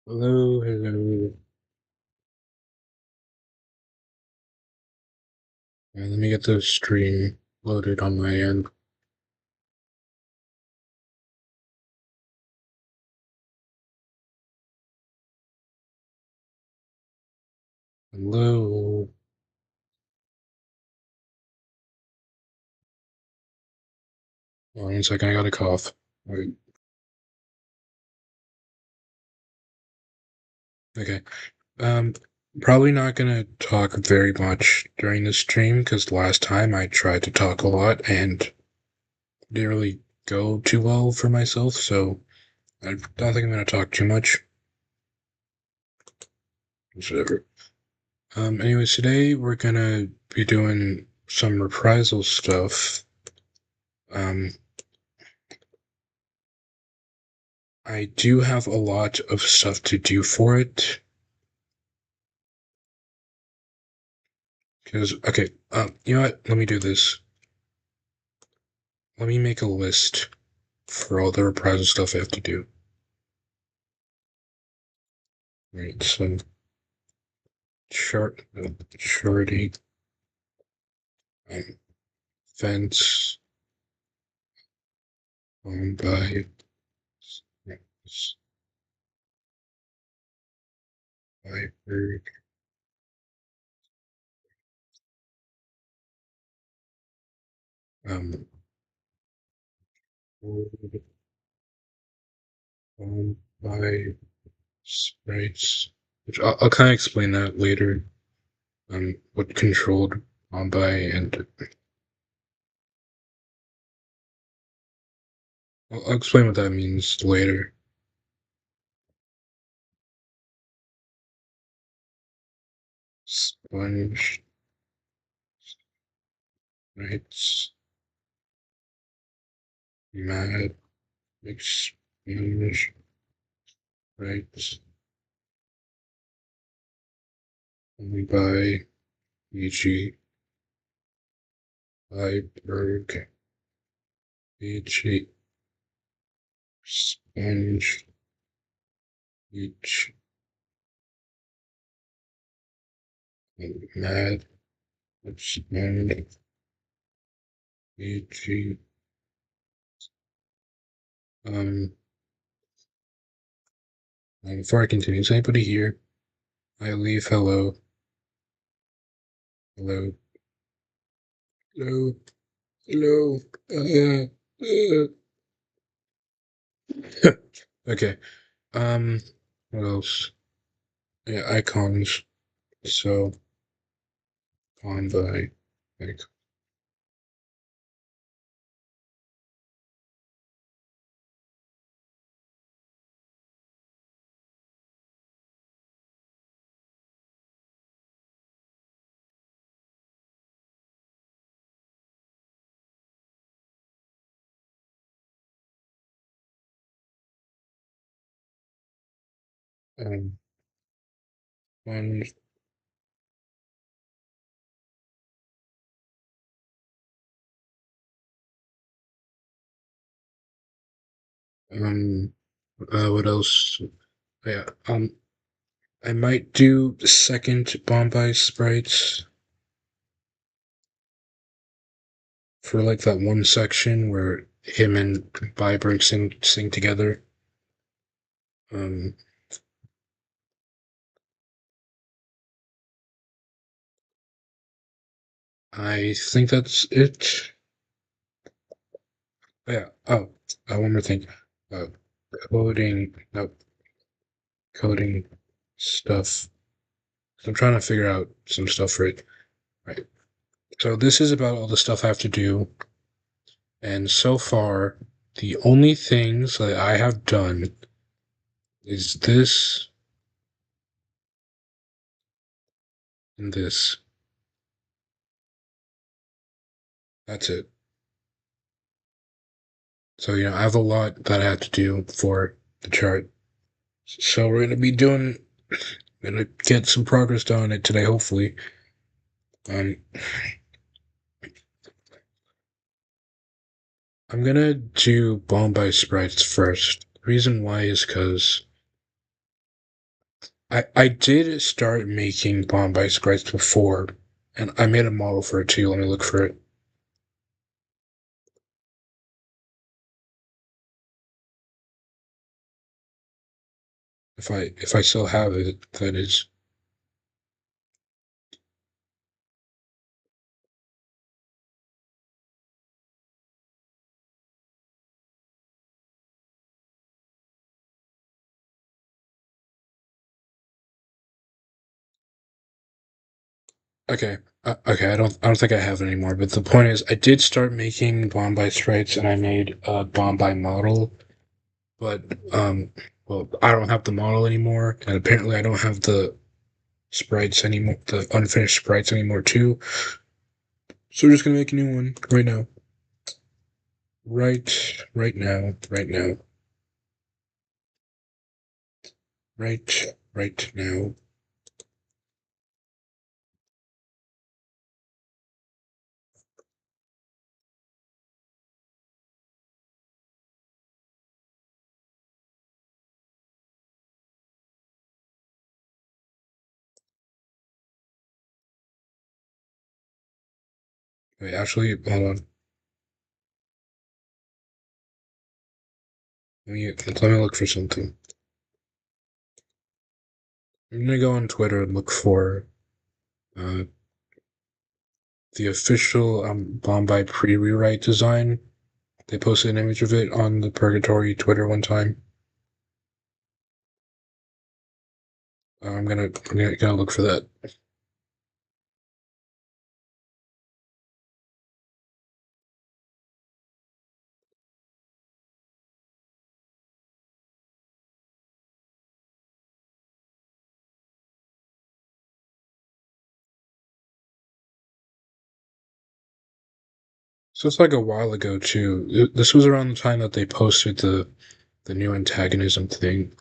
Hello, hello. Let me get the stream loaded on my end. Hello. 1 second, I got a cough. Wait. Okay. Um, Probably not gonna talk very much during the stream because last time I tried to talk a lot and didn't really go too well for myself, so I don't think I'm gonna talk too much. Whatever. Anyways, today we're gonna be doing some reprisal stuff. Um, I do have a lot of stuff to do for it. Because, okay, you know what? Let me do this. Let me make a list for all the reprisal stuff I have to do. Right, so shorty, um, fence, by, by, um, by sprites, which I'll kind of explain that later. What controlled on by and I'll explain what that means later. Sponge, sprites, mad, expunge, sprites, only by e.g. Iberg, e.g. Sponge, each mad, expand, e.g. Um, before I continue, is anybody here? I leave hello, hello, hello, hello, okay, what else? Yeah, icons, so, on by, like, um, one, um, what else? Yeah, I might do the second Bombay sprites for like that one section where him and Viberg sing together. Um, I think that's it. Yeah. Oh, one more thing. Uh, coding. No, coding stuff. I'm trying to figure out some stuff for it. Right. So this is about all the stuff I have to do, and so far, the only things that I have done is this and this. That's it. So, I have a lot that I have to do for the chart. So we're gonna be gonna get some progress done on it today, hopefully. Um, I'm gonna do Bomb by Sprites first. The reason why is because I did start making Bombay sprites before, and I made a model for it too. Let me look for it. If I still have it, that is. Okay. Okay, I don't think I have it anymore, but the point is I did start making Bombay sprites and I made a Bombay model, but well, I don't have the model anymore, and apparently I don't have the sprites anymore, the unfinished sprites anymore too. So we're just gonna make a new one right now. Right now, right now, right now. Wait, actually, hold on. Let me look for something. I'm gonna go on Twitter and look for uh, the official Bombay pre-rewrite design. They posted an image of it on the Purgatory Twitter one time. I'm gonna look for that. So it's like a while ago too. This was around the time that they posted the new antagonism thing.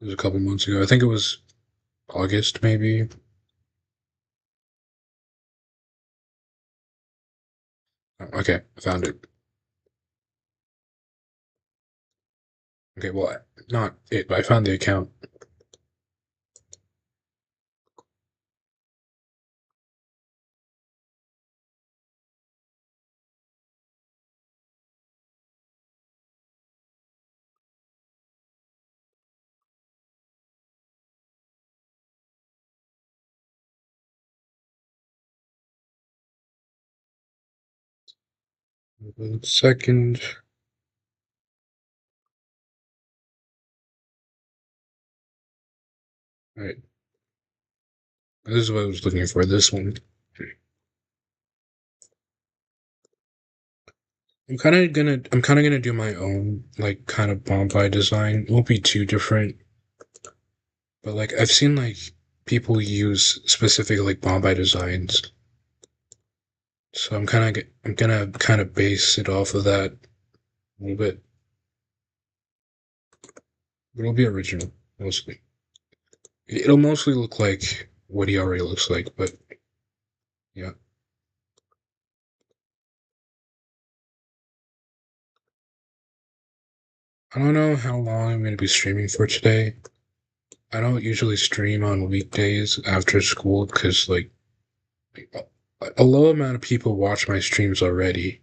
It was a couple months ago. I think it was August, maybe. Oh, okay, I found it. Okay, well, not it, but I found the account. 1 second. All right, this is what I was looking for. This one. I'm kind of gonna do my own like kind of Bombay design. It won't be too different, but like I've seen like people use specific like Bombay designs, so I'm gonna kind of base it off of that a little bit. It'll be original mostly. It'll mostly look like what he already looks like, but yeah. I don't know how long I'm gonna be streaming for today. I don't usually stream on weekdays after school because like a low amount of people watch my streams already.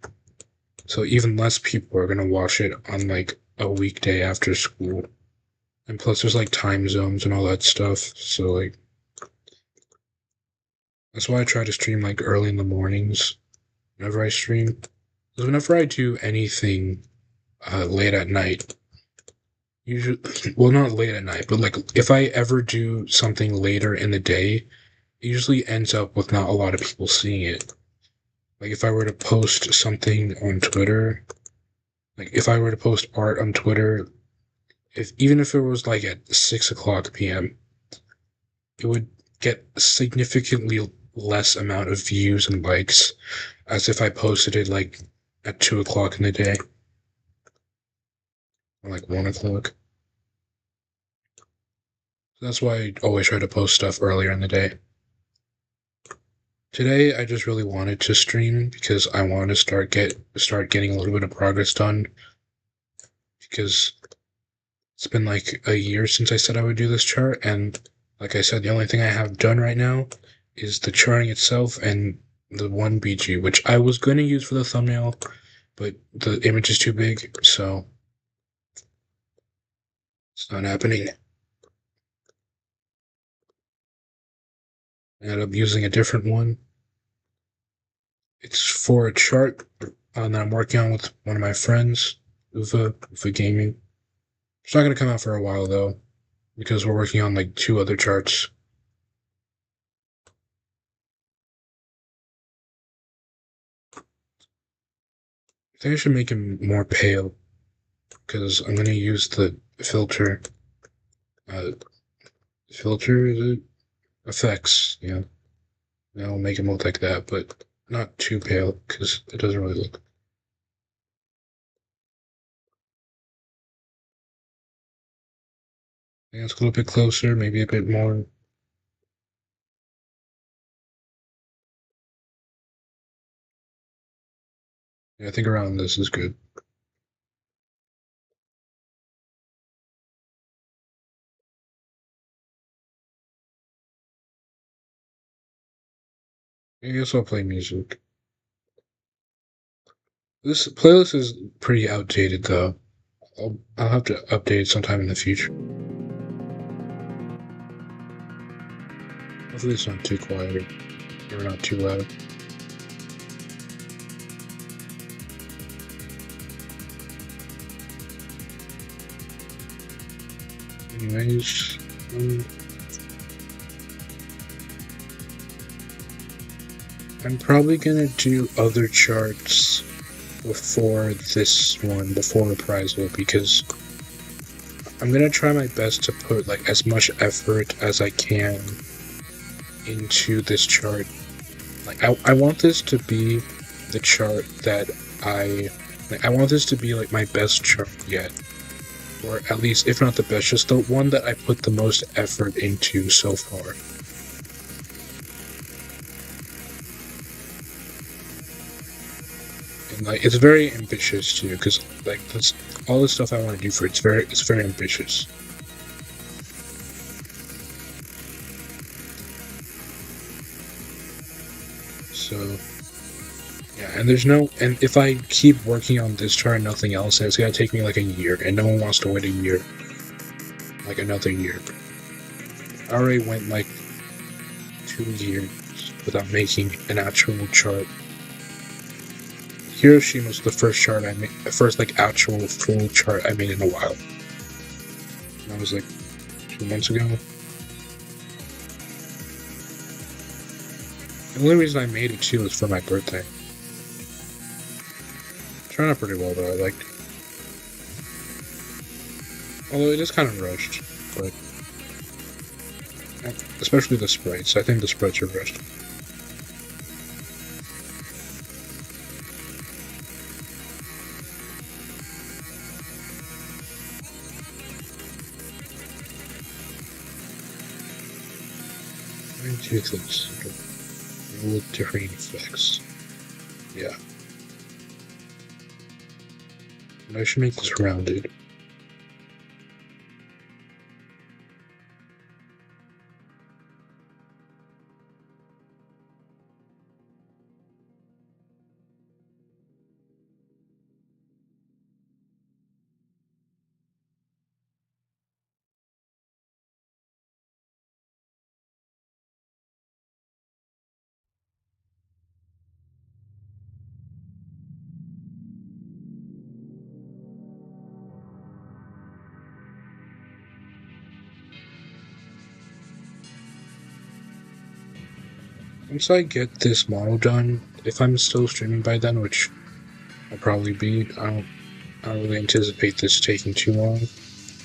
So even less people are gonna watch it on like a weekday after school. And plus there's like time zones and all that stuff. So like that's why I try to stream like early in the mornings whenever I stream. Because whenever I do anything late at night, usually well not late at night, but like if I ever do something later in the day, it usually ends up with not a lot of people seeing it. Like if I were to post something on Twitter, like if I were to post art on Twitter, if even if it was like at 6 o'clock p.m., it would get a significantly less amount of views and likes as if I posted it like at 2 o'clock in the day or like 1 o'clock. So that's why I always try to post stuff earlier in the day. Today I just really wanted to stream because I wanted to start getting a little bit of progress done because It's been like a year since I said I would do this chart, and like I said, the only thing I have done right now is the charting itself and the one BG, which I was going to use for the thumbnail, but the image is too big, so it's not happening. I ended up using a different one. It's for a chart that I'm working on with one of my friends, Ufa Gaming. It's not going to come out for a while, though, because we're working on like 2 other charts. I think I should make him more pale, because I'm going to use the filter. Filter, is it? Effects, yeah. I'll make him look like that, but not too pale, because it doesn't really look. I think it's a little bit closer, maybe a bit more. Yeah, I think around this is good. I guess I'll play music. This playlist is pretty outdated, though. I'll have to update it sometime in the future. Hopefully it's not too quiet or not too loud. Anyways, I'm probably gonna do other charts before this one, before Reprisal, because I'm gonna try my best to put like as much effort as I can into this chart. Like I want this to be the chart that I want this to be like my best chart yet. Or at least, if not the best, just the one that I put the most effort into so far. And like, it's very ambitious too, because like that's all the stuff I want to do for it's very ambitious. So yeah, and if I keep working on this chart and nothing else, it's gonna take me like a year, and no one wants to wait a year, like another year. I already went like 2 years without making an actual chart. Hiroshima was the first chart I made, the first like actual full chart I made in a while. That was like 2 months ago. The only reason I made it too was for my birthday. It turned out pretty well though, I liked it. Although it is kind of rushed, but especially the sprites. I think the sprites are rushed. Two things with different effects. Yeah. And I should make this rounded. Once I get this model done, if I'm still streaming by then, which I'll probably be, I don't really anticipate this taking too long,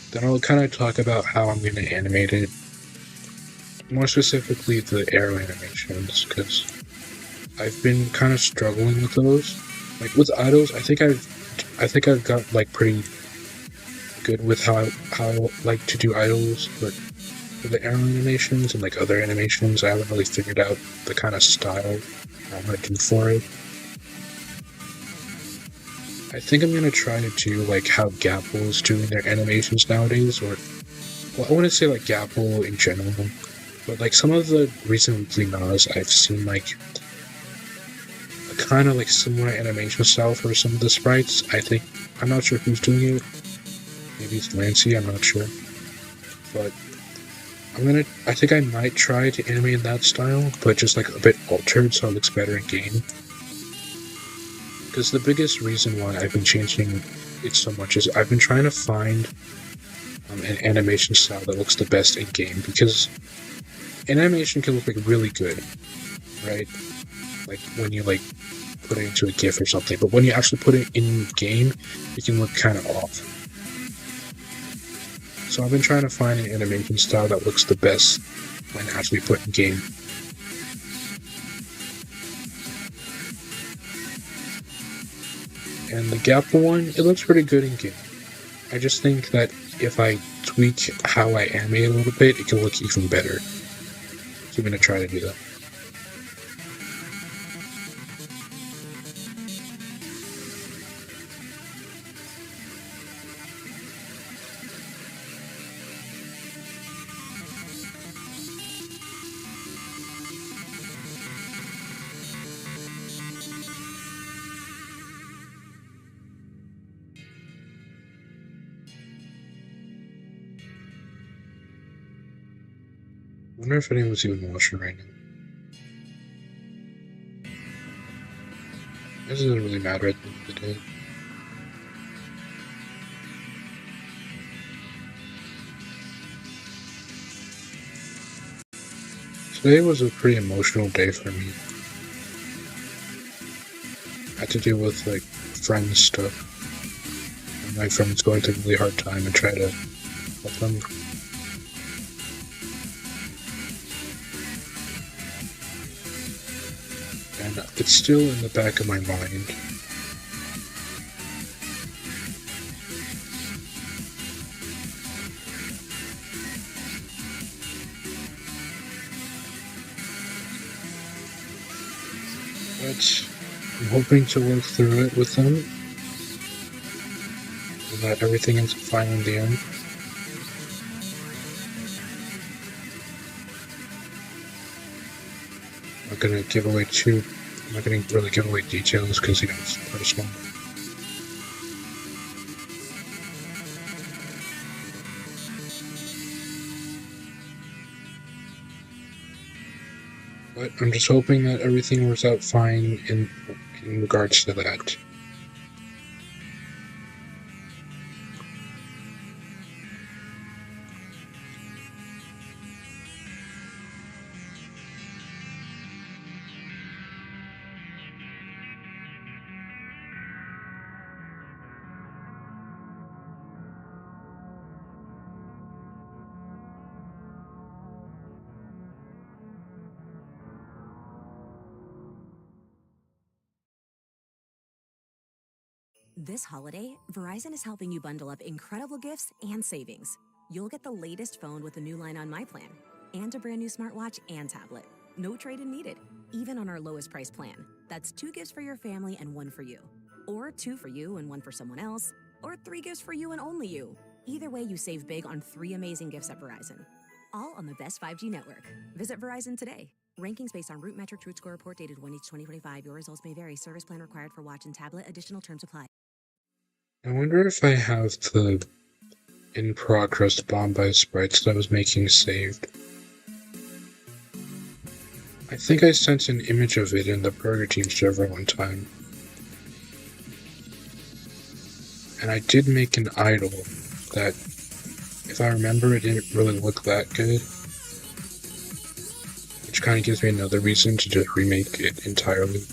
then I'll kind of talk about how I'm going to animate it. More specifically, the arrow animations, because I've been kind of struggling with those. Like with idols, I think I've got like pretty good with how I like to do idols, but for the arrow animations and like other animations, I haven't really figured out the kind of style I'm gonna do for it. I think I'm gonna try to do like how Gapple's doing their animations nowadays, or well, I wouldn't say like Gapple in general, but like some of the recent weekly Nas I've seen like a kind of like similar animation style for some of the sprites. I think I'm not sure who's doing it. Maybe it's Lancy, I'm not sure. But I think I might try to animate in that style, but just like a bit altered so it looks better in game. Because the biggest reason why I've been changing it so much is I've been trying to find an animation style that looks the best in game, because animation can look like really good, right? Like when you like put it into a GIF or something, but when you actually put it in game, it can look kind of off. So I've been trying to find an animation style that looks the best when actually put in game. And the Gapple one, it looks pretty good in game. I just think that if I tweak how I animate a little bit, it can look even better. So I'm going to try to do that. I wonder if anyone's even watching right now. This doesn't really matter at the end of the day. Today was a pretty emotional day for me. I had to deal with like friend stuff. And my friend's going through a really hard time and try to help them. And it's still in the back of my mind. But I'm hoping to work through it with them, and that everything is fine in the end. I'm not gonna give away I'm not gonna really give away details because it's personal. But I'm just hoping that everything works out fine in regards to that. This holiday, Verizon is helping you bundle up incredible gifts and savings. You'll get the latest phone with a new line on My Plan, and a brand new smartwatch and tablet. No trade-in needed, even on our lowest price plan. That's 2 gifts for your family and 1 for you. Or 2 for you and 1 for someone else. Or 3 gifts for you and only you. Either way, you save big on 3 amazing gifts at Verizon. All on the best 5G network. Visit Verizon today. Rankings based on Root Metric Root Score report dated 1/2025. Your results may vary. Service plan required for watch and tablet. Additional terms apply. I wonder if I have the in-progress Bombay sprites that I was making saved. I think I sent an image of it in the Burger Team server one time. And I did make an idol that, if I remember, it didn't really look that good. Which kind of gives me another reason to just remake it entirely.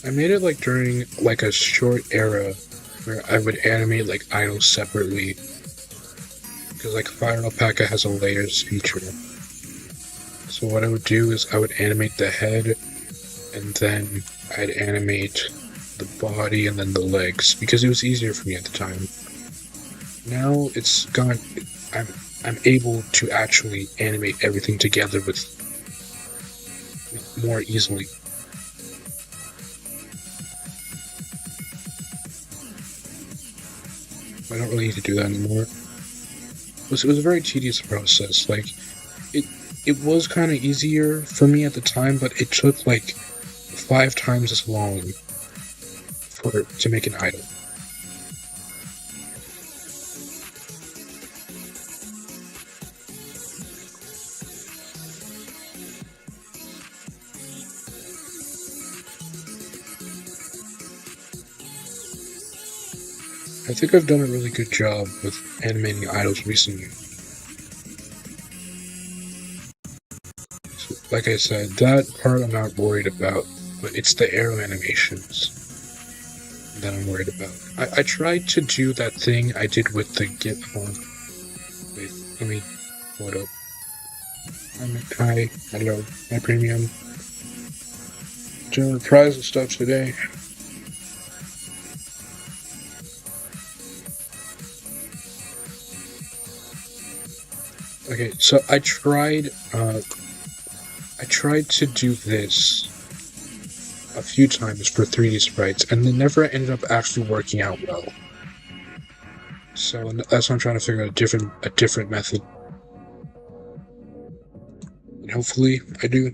I made it like during like a short era where I would animate like idols separately, because like Fire Alpaca has a layers feature. So what I would do is I would animate the head, and then I'd animate the body and then the legs, because it was easier for me at the time. Now it's gone. I'm able to actually animate everything together with more easily. I don't really need to do that anymore. It was a very tedious process. Like it was kind of easier for me at the time, but it took like 5 times as long to make an idol. I think I've done a really good job with animating idols recently. So, like I said, that part I'm not worried about, but it's the arrow animations that I'm worried about. I tried to do that thing I did with the GIF one. Wait, let me pull it up. Hi, hello, my premium. Doing reprisal stuff today. Okay, so I tried to do this a few times for 3D sprites, and they never ended up actually working out well. So that's why I'm trying to figure out a different method. And hopefully I do.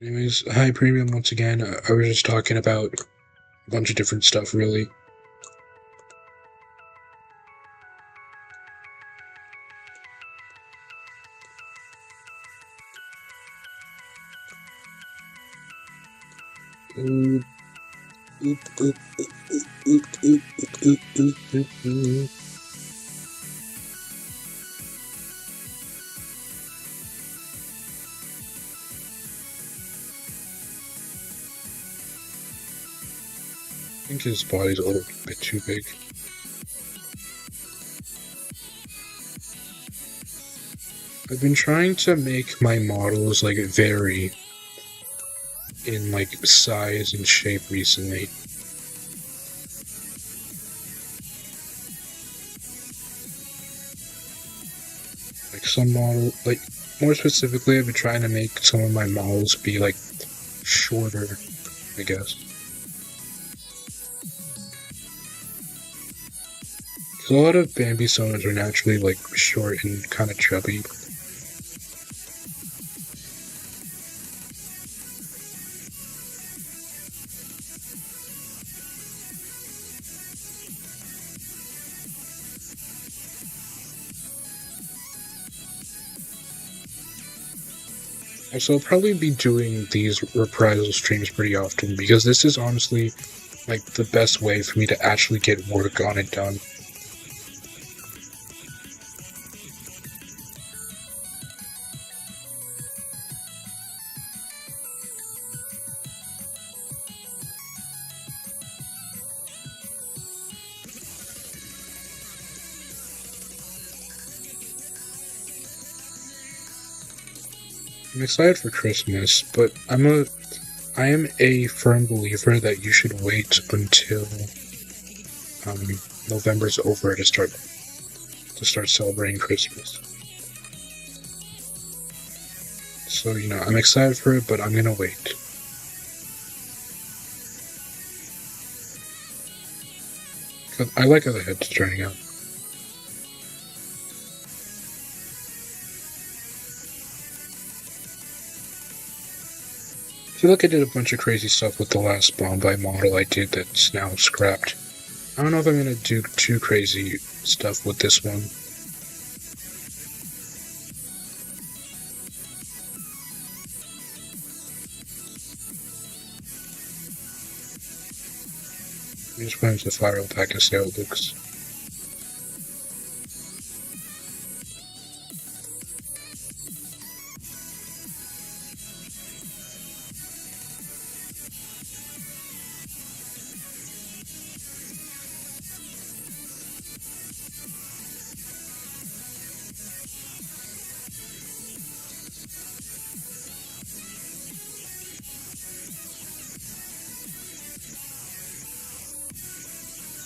Anyways, hi premium once again. I was just talking about a bunch of different stuff, really. I think his body's a little bit too big. I've been trying to make my models like vary in like size and shape recently. Like some model, like more specifically, I've been trying to make some of my models be like shorter, I guess. Because a lot of Bambi sonas are naturally like short and kind of chubby. So I'll probably be doing these reprisal streams pretty often because this is honestly like the best way for me to actually get work on it done. I'm excited for Christmas, but I am a firm believer that you should wait until November's over to start celebrating Christmas. So I'm excited for it, but I'm gonna wait. I like how the head's turning out. I feel like I did a bunch of crazy stuff with the last Bombay model I did that's now scrapped. I don't know if I'm gonna do too crazy stuff with this one. I'm just going to the file pack and see how it looks.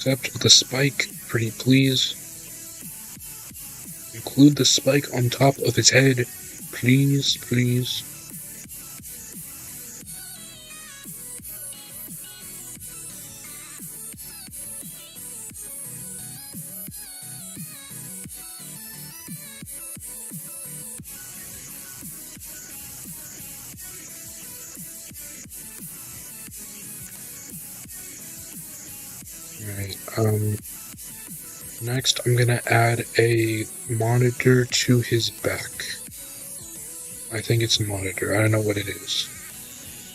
Except with the spike, pretty please. include the spike on top of his head. Please, please. Alright, next I'm gonna add a monitor to his back. I think it's a monitor, I don't know what it is.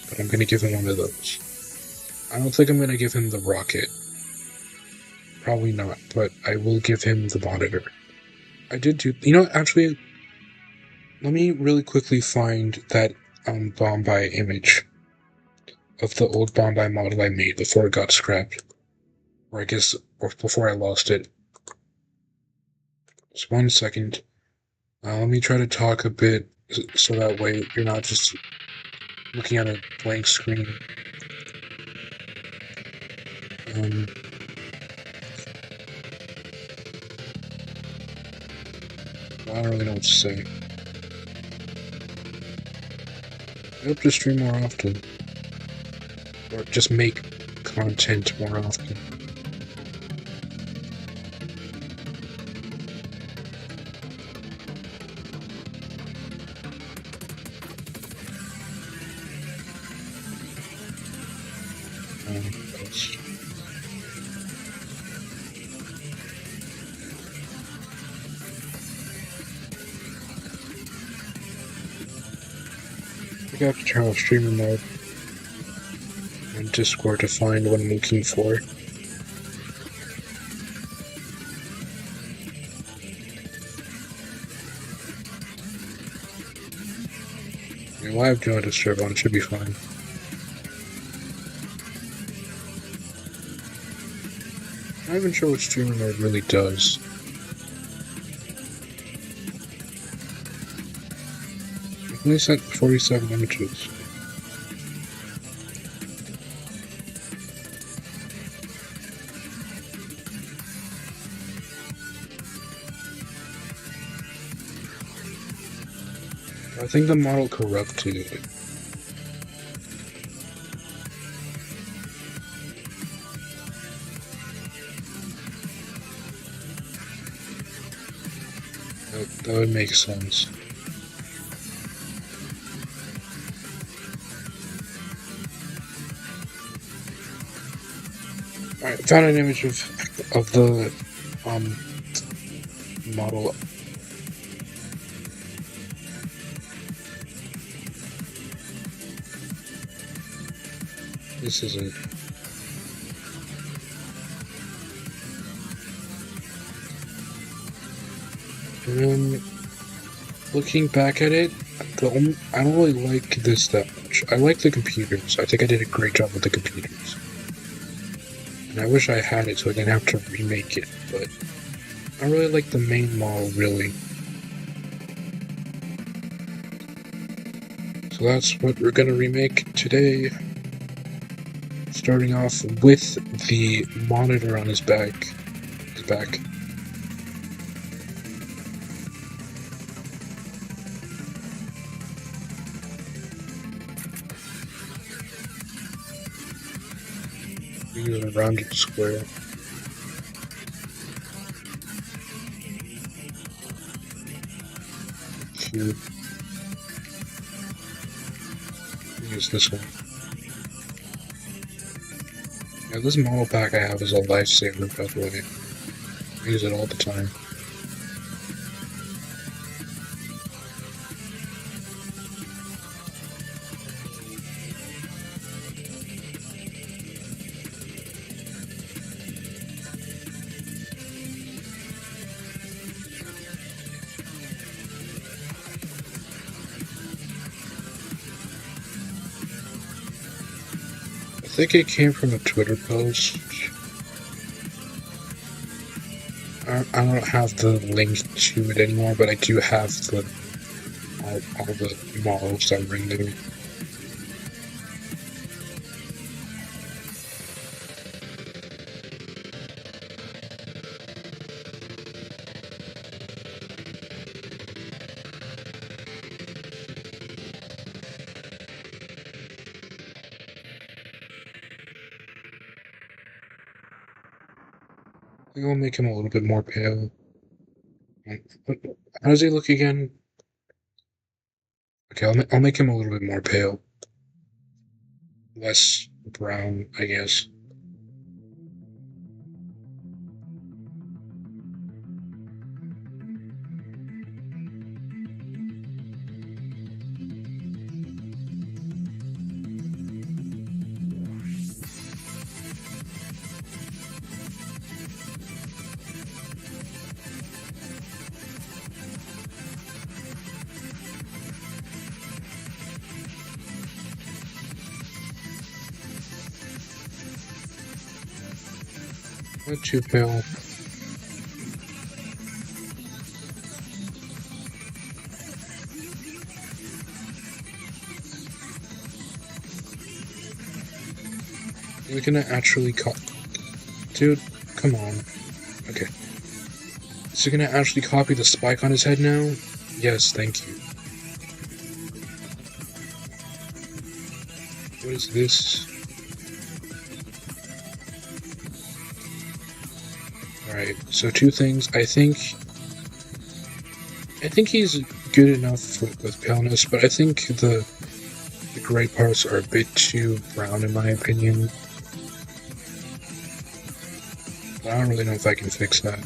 But I'm gonna give him one of those. I don't think I'm gonna give him the rocket. Probably not, but I will give him the monitor. I did do, actually, let me really quickly find that Bombay image of the old Bombay model I made before it got scrapped. Or I guess, or before I lost it. Just 1 second. Let me try to talk a bit so that way you're not just looking at a blank screen. I don't really know what to say. I hope to stream more often. Or just make content more often. I have to turn off streamer mode on Discord to find what I'm looking for. Live do not disturb on, should be fine. I'm not even sure what streamer mode really does. I've only sent 47 images. I think the model corrupted it. That would make sense. Alright, found an image of the model. This is it. And looking back at it, I don't really like this that much. I like the computers. I think I did a great job with the computers. And I wish I had it so I didn't have to remake it, but I really like the main model, really. So that's what we're gonna remake today. Starting off with the monitor on his back. Use a rounded square. Cube. Use this one. Yeah, this model pack I have is a lifesaver, by the way. I use it all the time. I think it came from a Twitter post. I don't have the link to it anymore, but I do have all the models that were in there. think I'll make him a little bit more pale. How does he look again? Okay, I'll make him a little bit more pale. Less brown, I guess. Not too pale. We're gonna actually Dude, come on. Okay. Is he gonna actually copy the spike on his head now? Yes, thank you. What is this? Alright, so two things. I think he's good enough with paleness, but I think the gray parts are a bit too brown in my opinion. But I don't really know if I can fix that. I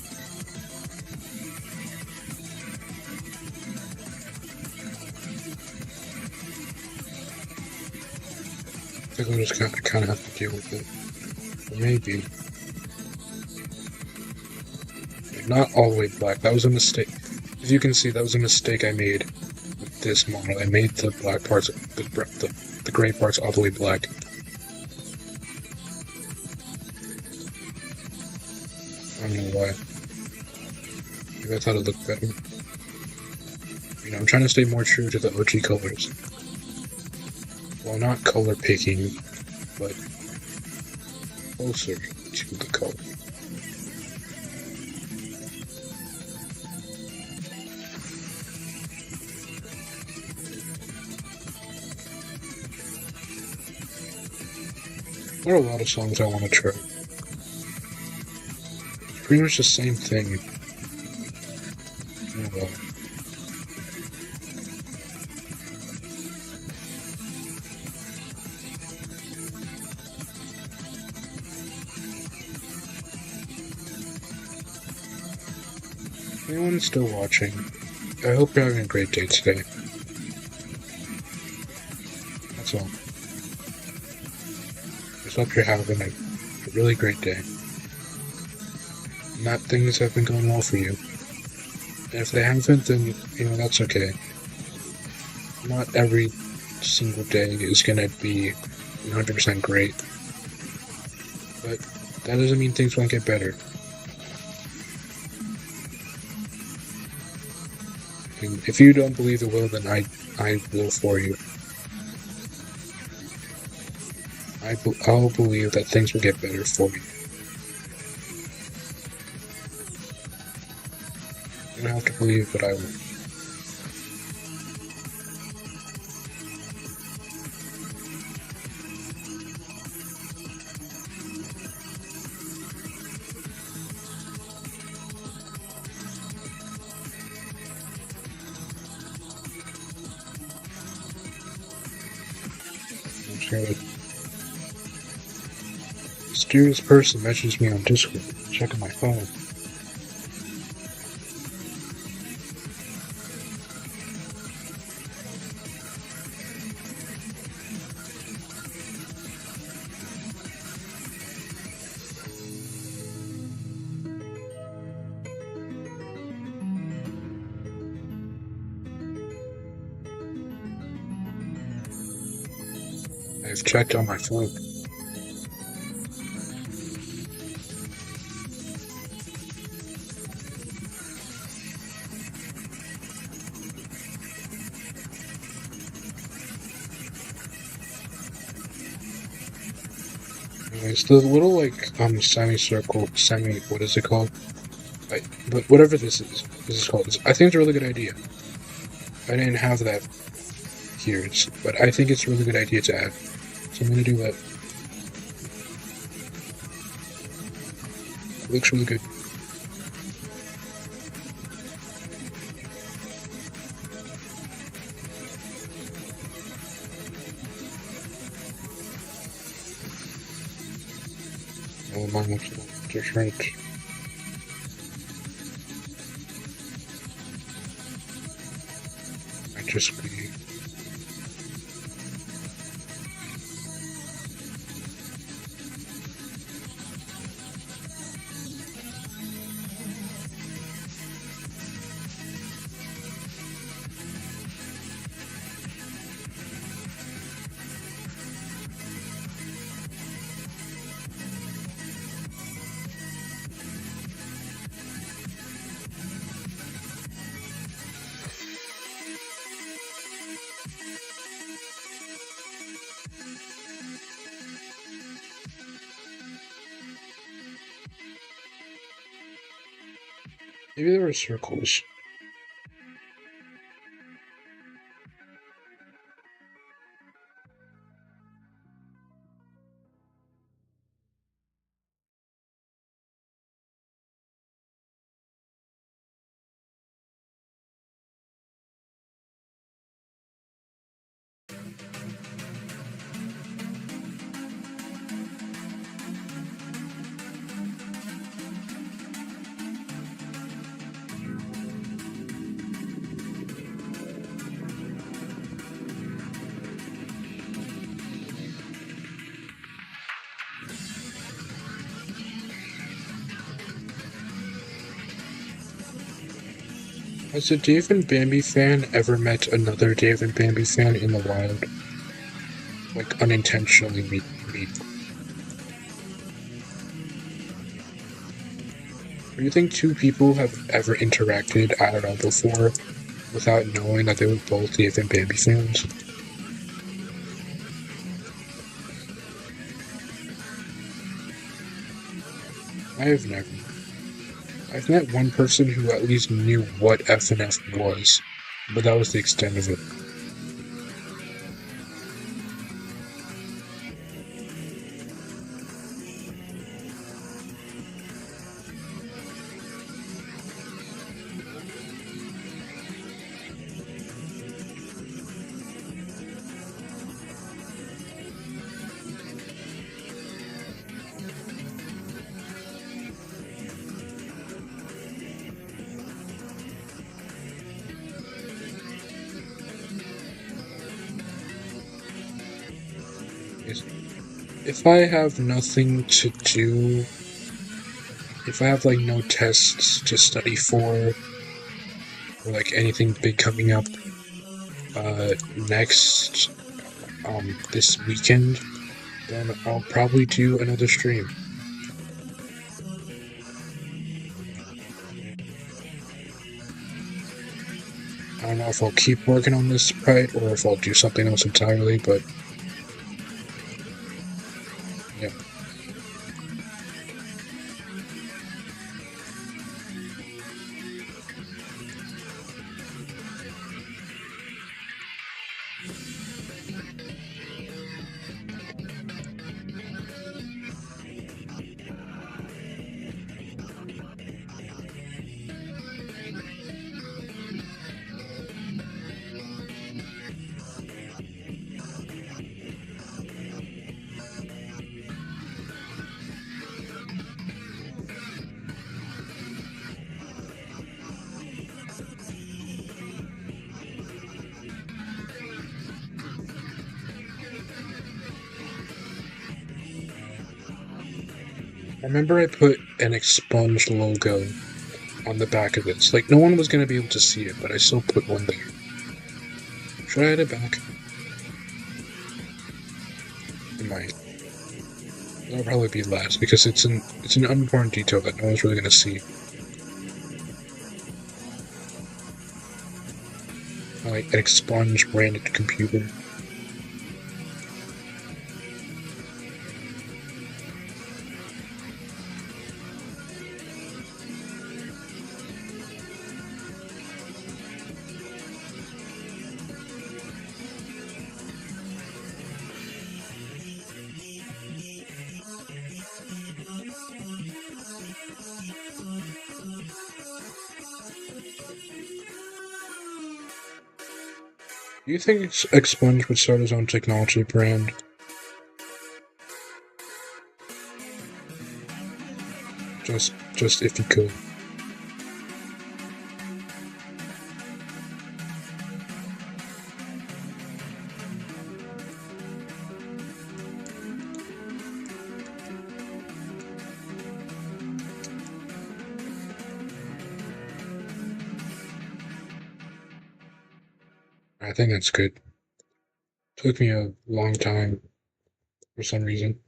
think I'll just kind of have to deal with it. Or maybe. Not all the way black. That was a mistake. As you can see, that was a mistake I made with this model. I made the black parts, the gray parts all the way black. I don't know why. Maybe I thought it looked better. You know, I'm trying to stay more true to the OG colors. Well, not color picking, but closer to the color. There are a lot of songs I want to try. Pretty much the same thing. Oh well. Anyone still watching? I hope you're having a great day today. That's all. Just hope you're having a really great day. And that things have been going well for you. And if they haven't, then, you know, that's okay. Not every single day is gonna be 100% great. But that doesn't mean things won't get better. And if you don't believe it will, then I will for you. I'll believe that things will get better for you. You don't have to believe, but I will. I'm sure mysterious person messaged me on Discord. Checking my phone. I've checked on my phone. Anyways, the little semicircle, what is it called? But whatever this is called. I think it's a really good idea. I didn't have that here, but I think it's a really good idea to add. So I'm gonna do that. It looks really good. Oh, mine looks a little different. Might just be. Maybe there were circles. Has a Dave and Bambi fan ever met another Dave and Bambi fan in the wild? Like, unintentionally meet. Do you think two people have ever interacted, I don't know, before, without knowing that they were both Dave and Bambi fans? I have never. I've met one person who at least knew what FNF was, but that was the extent of it. If I have nothing to do, if I have like no tests to study for, or like anything big coming up next this weekend, then I'll probably do another stream. I don't know if I'll keep working on this sprite or if I'll do something else entirely, but yeah. I remember I put an expunged logo on the back of it. Like, no one was going to be able to see it, but I still put one there. Should I add it back? I might. That'll probably be last, because it's an unimportant detail that no one's really going to see. Like, an expunged branded computer. Do you think Expunge would start his own technology brand? Just if you could. I think that's good. Took me a long time for some reason.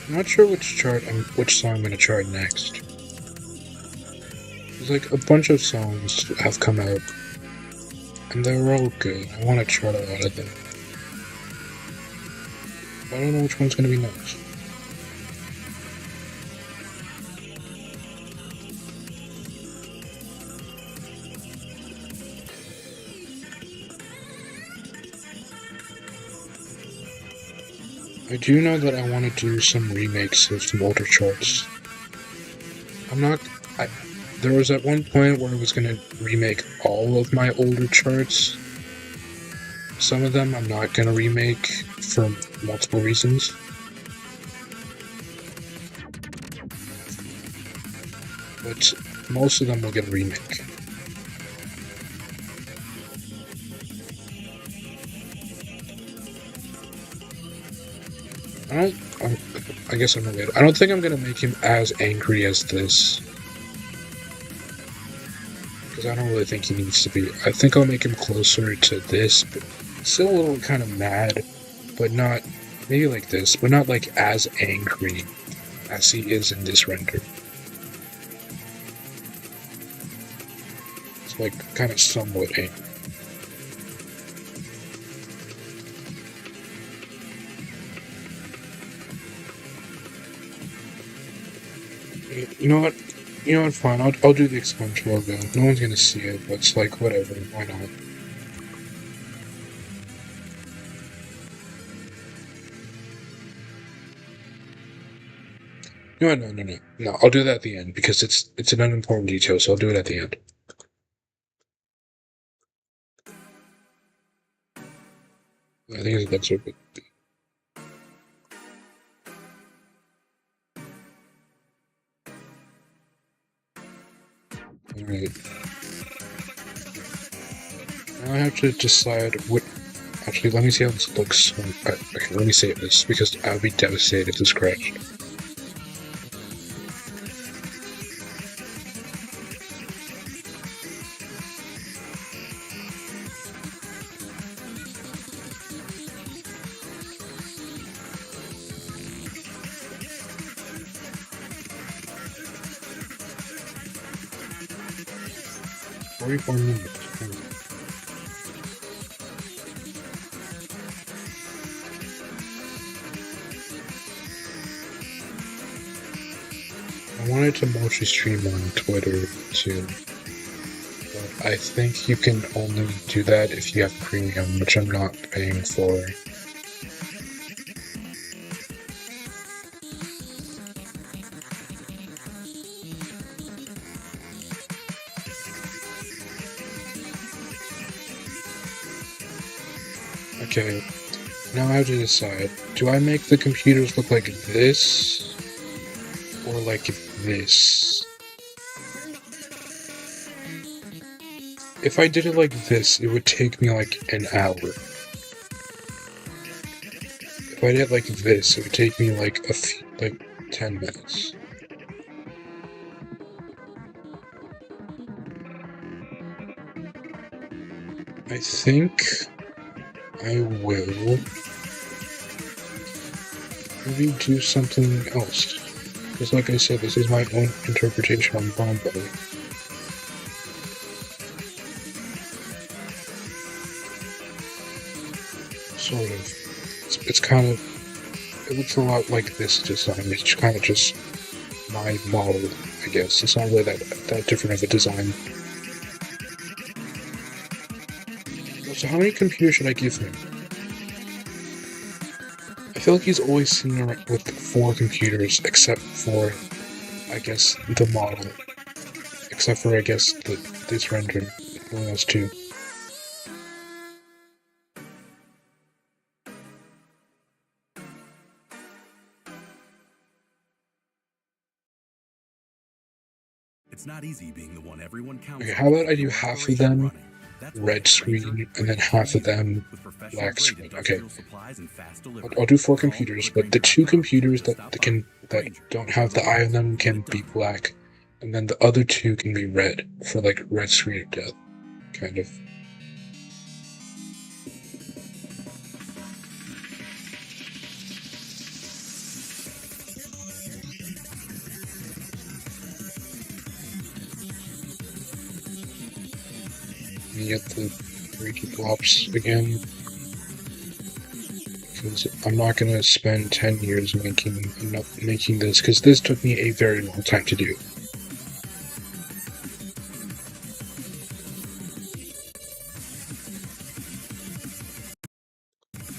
I'm not sure which song I'm gonna chart next. There's like a bunch of songs have come out, and they're all good. I want to chart a lot of them. But I don't know which one's gonna be next. I do know that I want to do some remakes of some older charts. There was at one point where I was going to remake all of my older charts. Some of them I'm not going to remake for multiple reasons. But most of them will get a remake. I guess I'm related. I don't think I'm gonna make him as angry as this. Because I don't really think he needs to be. I think I'll make him closer to this, but still a little kind of mad, but not, maybe like this, but not like as angry as he is in this render. It's like kind of somewhat angry. You know what? You know what? Fine. I'll do the expunge logo. No one's gonna see it, but it's like whatever. Why not? No, no, no, no, no. I'll do that at the end because it's an unimportant detail, so I'll do it at the end. I think that's a good. Alright. Now I have to decide what. Actually, let me see how this looks. Okay, let me save this because I'll be devastated if this crashed. Forty-four minutes. I wanted to mostly stream on Twitter too, but I think you can only do that if you have premium, which I'm not paying for. Okay, now I have to decide. Do I make the computers look like this? Or like this? if I did it like this, it would take me like an hour. If I did it like this, it would take me like 10 minutes. I think I will maybe do something else. Because like I said, this is my own interpretation on Bombay. Sort of. It's kind of... It looks a lot like this design. It's kind of just my model, I guess. It's not really that different of a design. So how many computers should I give him? I feel like he's always seen with 4 computers, except for, I guess, the model. Except for, I guess, this rendering. He only has 2. It's not easy being the one everyone counts. Okay, how about I do half of them red screen and then half of them black screen? Okay, I'll do 4 computers, but the 2 computers that don't have the eye on them can be black, and then the other 2 can be red for like red screen of death, kind of. You get the 3D blobs again. Because I'm not gonna spend 10 years making this, because this took me a very long time to do.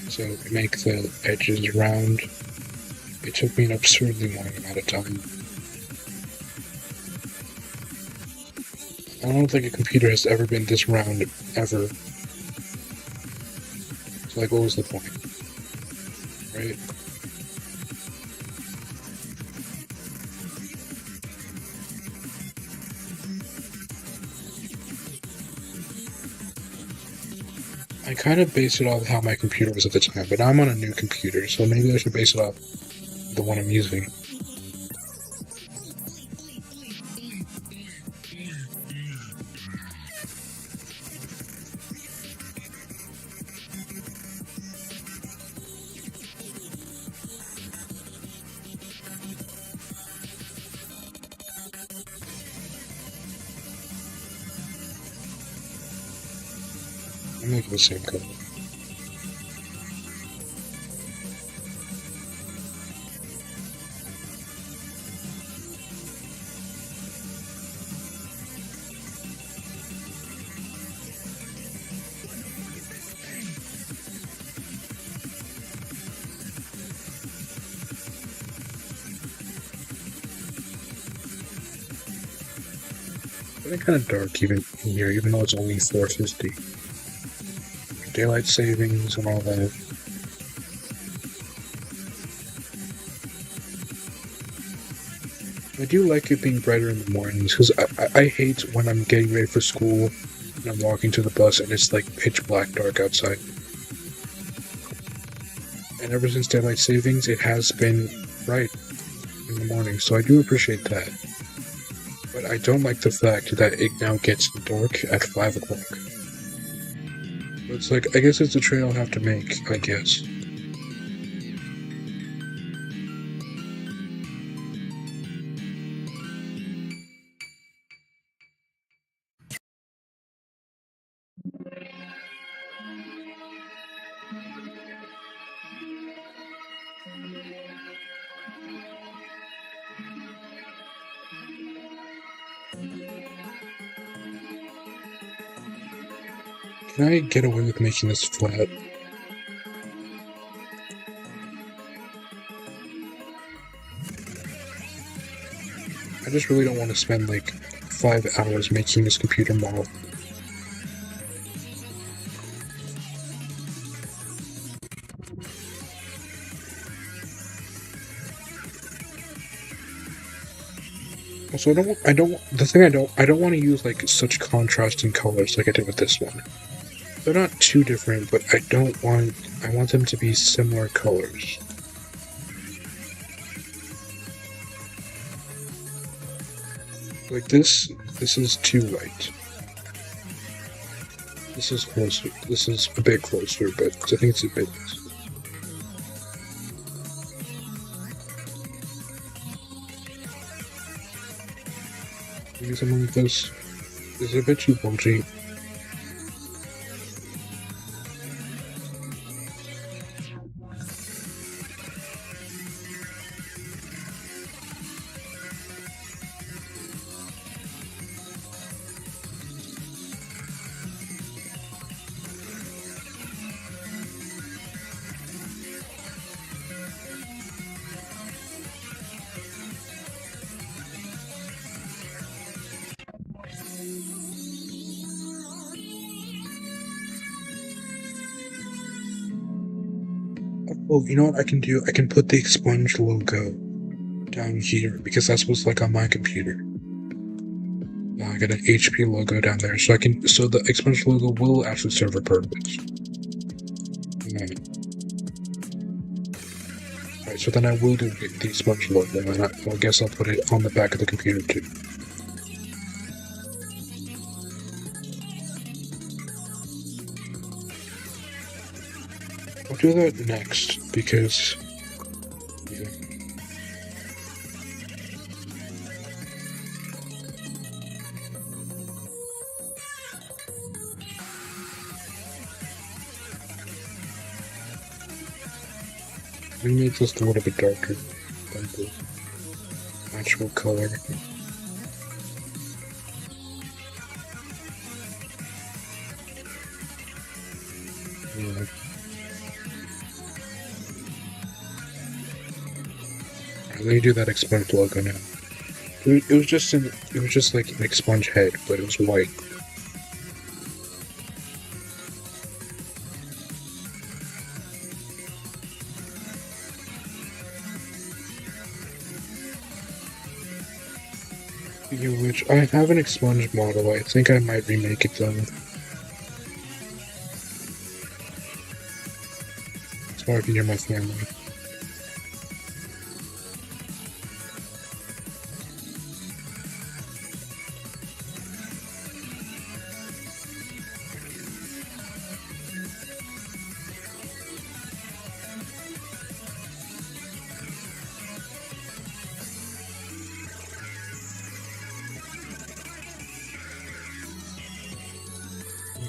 So make the edges round. It took me an absurdly long amount of time. I don't think a computer has ever been this round, ever. So like, what was the point? Right? I kind of base it off how my computer was at the time, but now I'm on a new computer, so maybe I should base it off the one I'm using. I'm making the same color. It's kind of dark even here, even though it's only 450. Daylight savings and all that. I do like it being brighter in the mornings, because I hate when I'm getting ready for school and I'm walking to the bus and it's like pitch black dark outside. And ever since daylight savings, it has been bright in the morning, so I do appreciate that. But I don't like the fact that it now gets dark at 5 o'clock. But it's like, I guess it's a trade I'll have to make, I guess. Can I get away with making this flat? I just really don't want to spend like 5 hours making this computer model. Also, I don't want to use like such contrasting colors like I did with this one. They're not too different, but I want them to be similar colors. Like this is too light. This is closer. This is a bit closer, but I think it's a bit. Maybe something like this. This is a bit too bulgy. Oh, you know what I can do? I can put the expunge logo down here because that's what's like on my computer. I got an HP logo down there, so the expunge logo will actually serve a purpose. Alright, so then I will do the expunge logo, and I guess I'll put it on the back of the computer too. I'll do that next because. Yeah. Let me make this a little bit darker than the actual color. Yeah. Let me do that expunge logo now. It was just like an expunge head, but it was white. Speaking of which, I have an expunge model. I think I might remake it though. Sorry if you hear my family.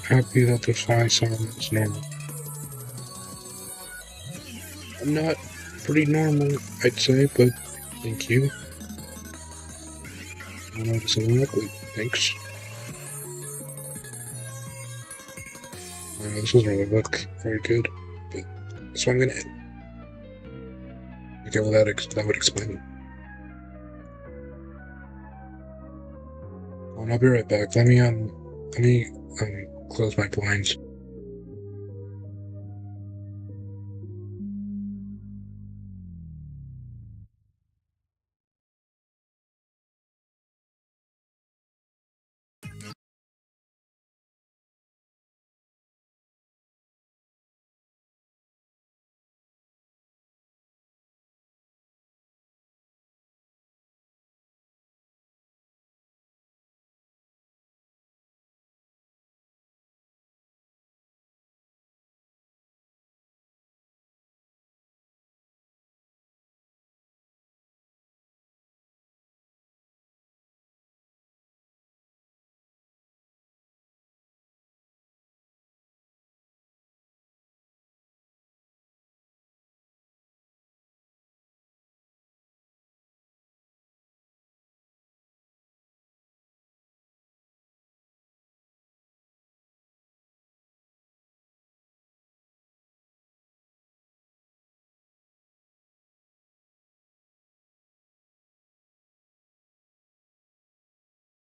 I'm happy that the fly sound is normal. I'm not pretty normal, I'd say, but thank you. I'm noticing that, but thanks. This doesn't really look very good, but so I'm gonna end. Okay, well that would explain it. Well, I'll be right back. Let me close my blinds.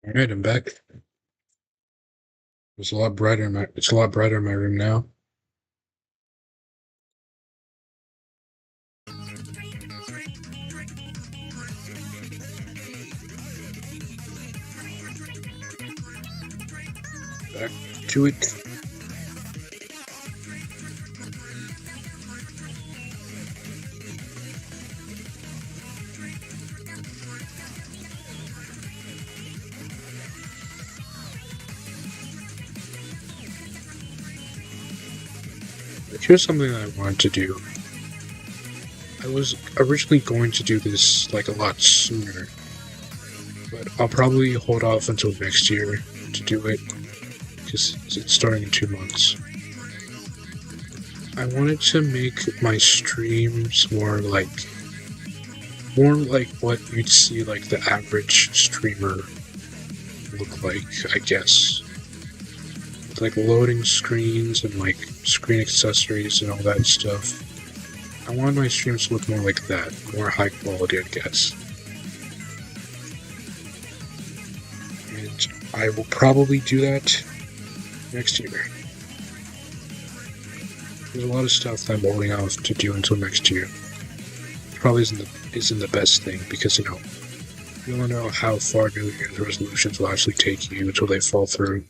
Alright, I'm back. It's a lot brighter in my room now. back to it. Here's something that I wanted to do. I was originally going to do this like a lot sooner, but I'll probably hold off until next year to do it, because it's starting in 2 months. I wanted to make my streams more like what you'd see like the average streamer look like, I guess. With like loading screens and like screen accessories and all that stuff. I wanted my streams to look more like that, more high quality, I guess. And I will probably do that next year. There's a lot of stuff that I'm holding off to do until next year. It probably isn't the best thing, because, you know, you don't know how far New Year's resolutions will actually take you until they fall through.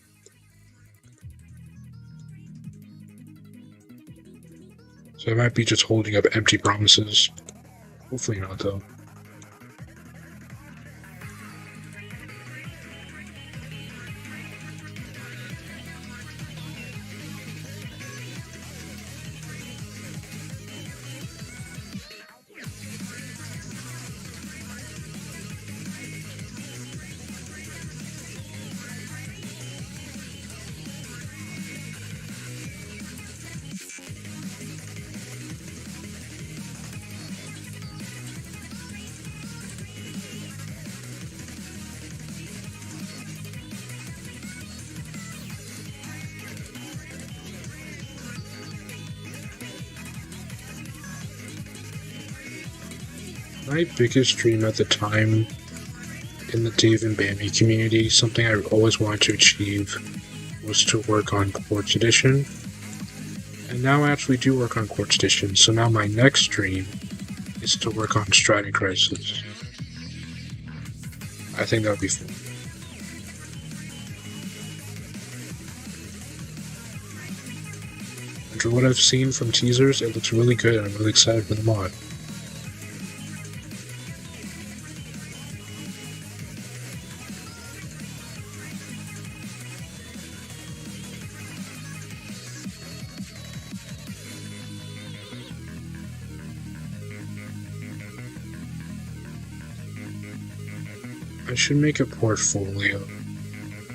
So I might be just holding up empty promises. Hopefully not, though. My biggest dream at the time in the Dave and Bambi community, something I always wanted to achieve, was to work on Quartz Edition. And now I actually do work on Quartz Edition, so now my next dream is to work on Striding Crisis. I think that would be fun. And from what I've seen from teasers, it looks really good, and I'm really excited for the mod. I should make a portfolio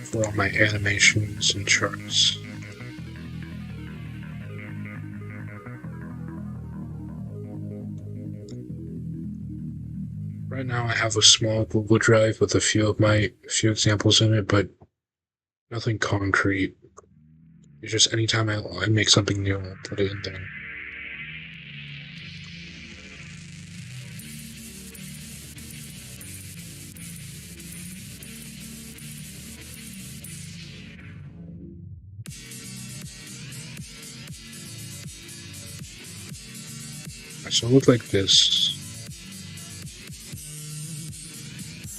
for all my animations and charts. Right now I have a small Google Drive with a few examples in it, but nothing concrete. It's just anytime I make something new, I'll put it in there. So it'll look like this.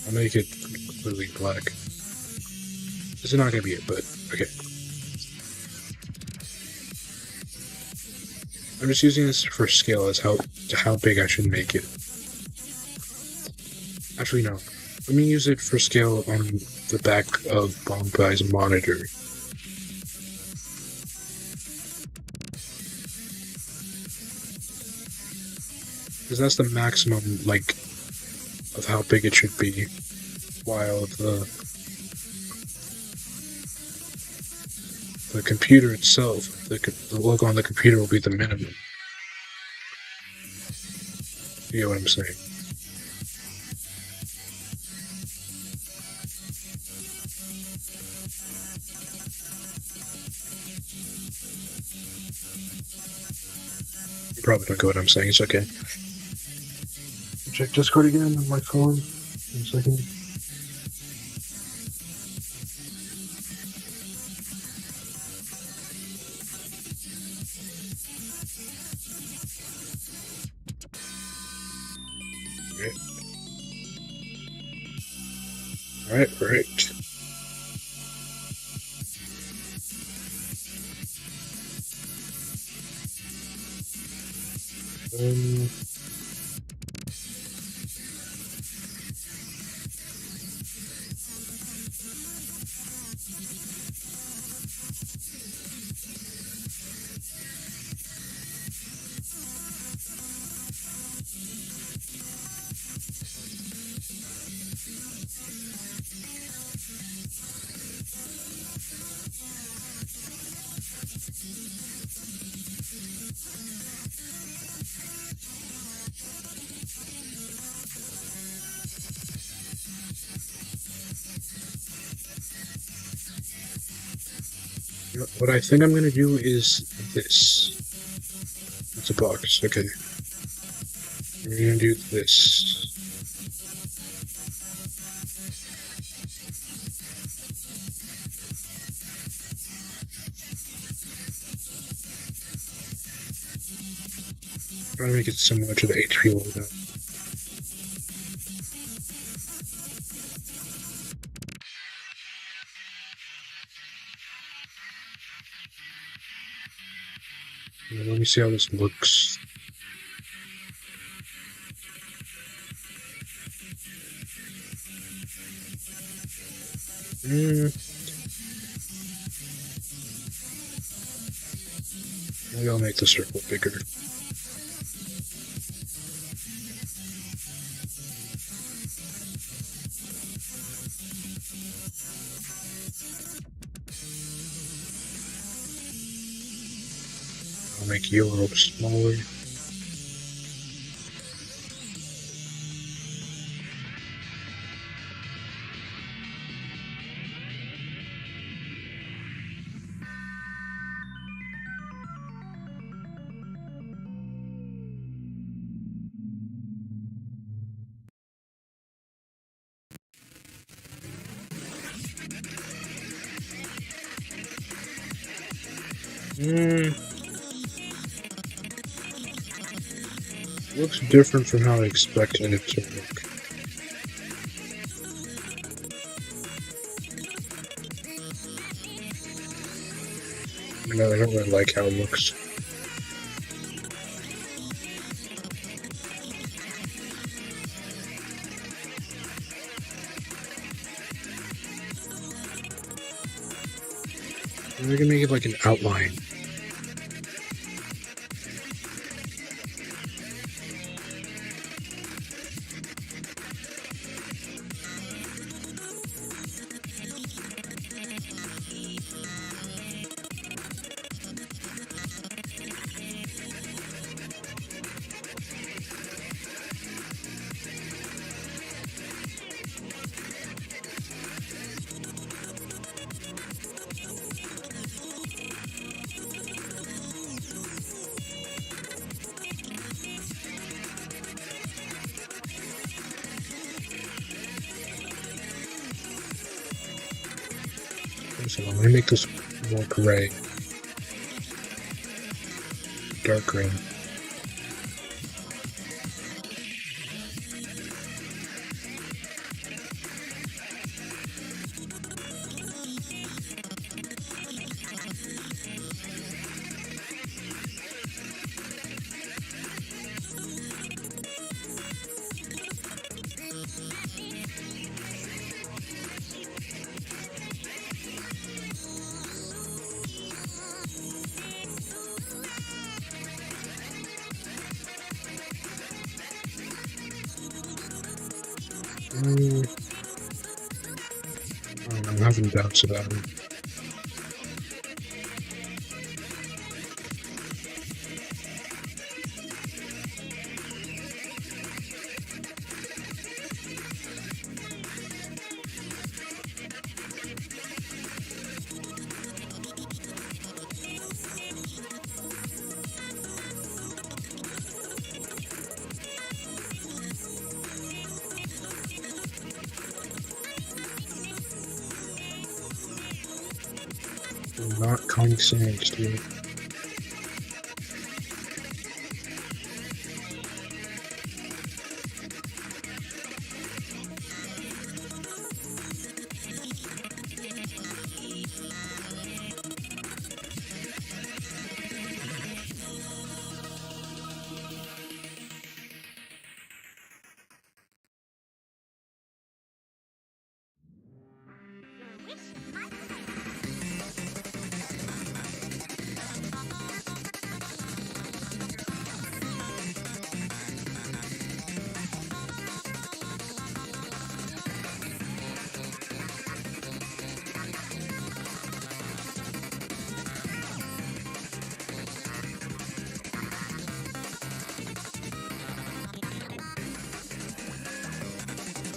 I'll make it completely black. This is not gonna be it, but okay. I'm just using this for scale as how big I should make it. Actually, no. Let me use it for scale on the back of Bombai's monitor. Because that's the maximum, like, of how big it should be, while the computer itself, the logo on the computer will be the minimum. You get what I'm saying? You probably don't get what I'm saying, it's okay. Check Discord again on my phone. 1 second. Alright, right. Um, what I think I'm gonna do is this. It's a box. Okay. We're gonna do this. Try to make it similar to the HP logo. Let me see how this looks. Maybe I'll make the circle bigger. I'll make you a little smaller. Looks different from how I expected it to look. I don't really like how it looks. We can make it like an outline. So let me make this more gray. Dark gray. I'm having doubts about it. I'm not Comic Sans, dude.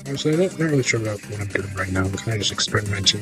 Honestly, I'm not really sure about what I'm doing right now. I'm kind of just experimenting.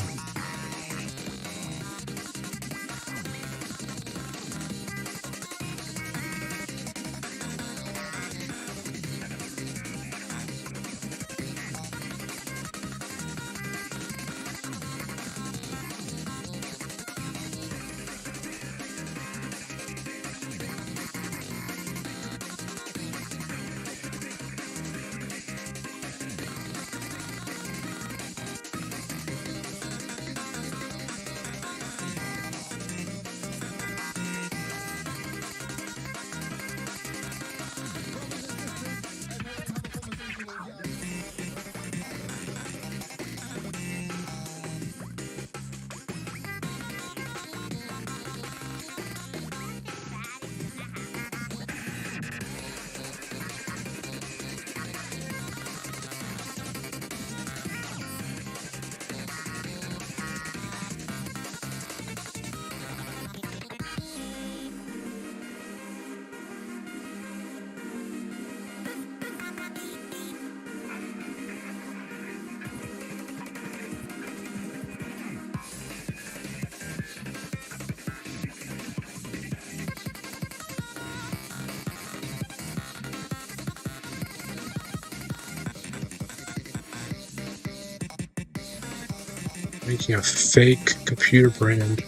Making a fake computer brand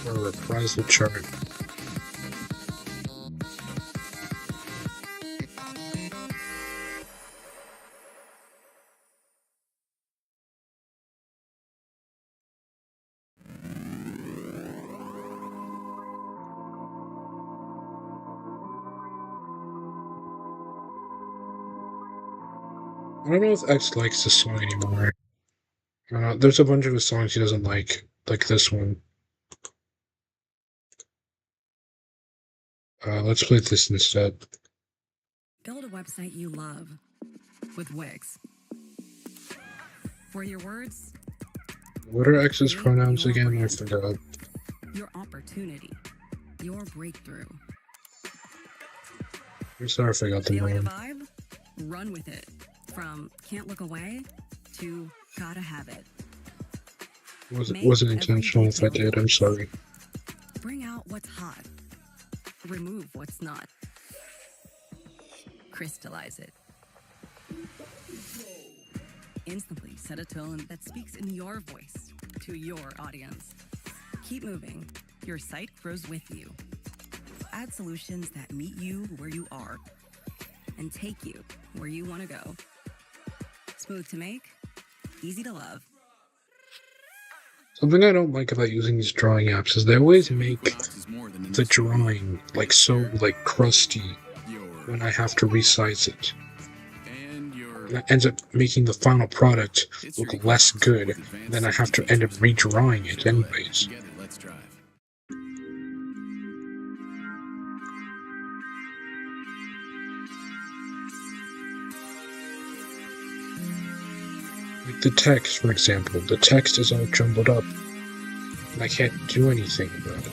for a reprisal chart. I don't know if X likes this song anymore. There's a bunch of his songs he doesn't like this one. Let's play this instead. Build a website you love with Wix. For your words, What are X's pronouns again? I forgot. your opportunity, your breakthrough. I'm sorry I forgot the Feeling a name. vibe? Run with it. From can't look away to gotta have it. Wasn't intentional if I did, I'm sorry. Bring out what's hot. Remove what's not. Crystallize it. Instantly set a tone that speaks in your voice to your audience. Keep moving. Your site grows with you. Add solutions that meet you where you are and take you where you want to go. Smooth to make, easy to love. Something I don't like about using these drawing apps is they always make the drawing so crusty when I have to resize it. And that ends up making the final product look less good, then I have to end up redrawing it anyways. Like the text, for example. The text is all jumbled up, and I can't do anything about it.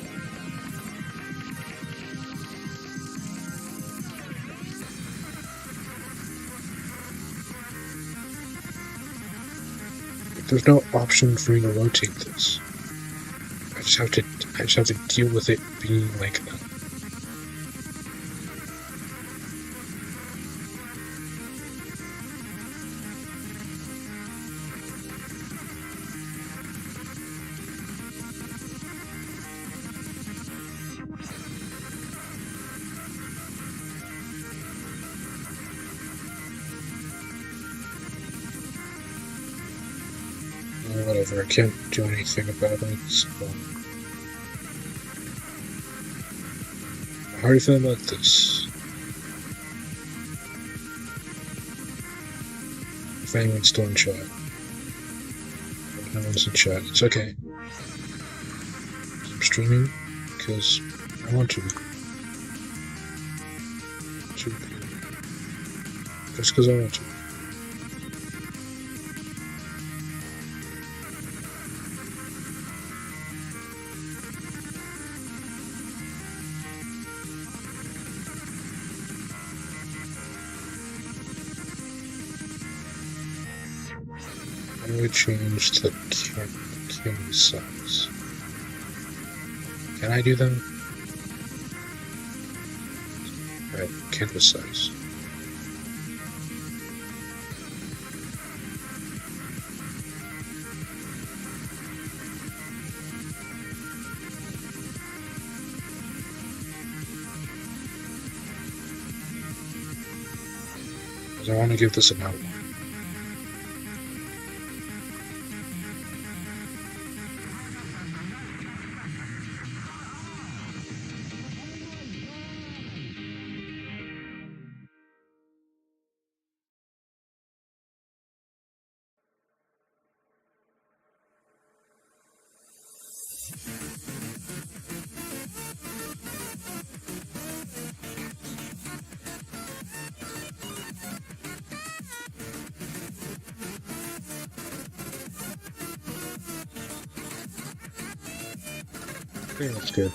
There's no option for me to rotate this. I just have to deal with it being like that. Whatever, I can't do anything about it, so... How do you feel about this? If anyone's still in chat. If no one's in chat, it's okay. I'm streaming because I want to. Just because I want to. manually change the canvas size. Can I do that? Right, canvas size. I want to give this an outline. I think that's good.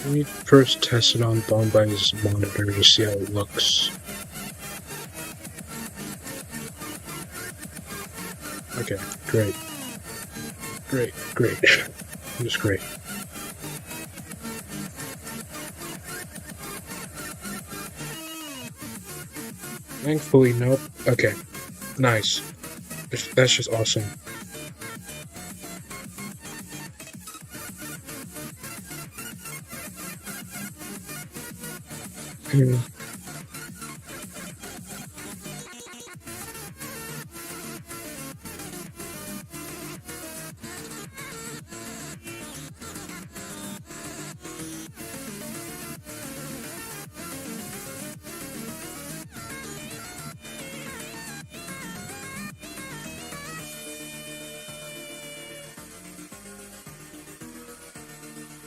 Let me first test it on Bombay's monitor to see how it looks. Okay, great. Great. Just great. Thankfully, nope. Okay, nice. That's just awesome.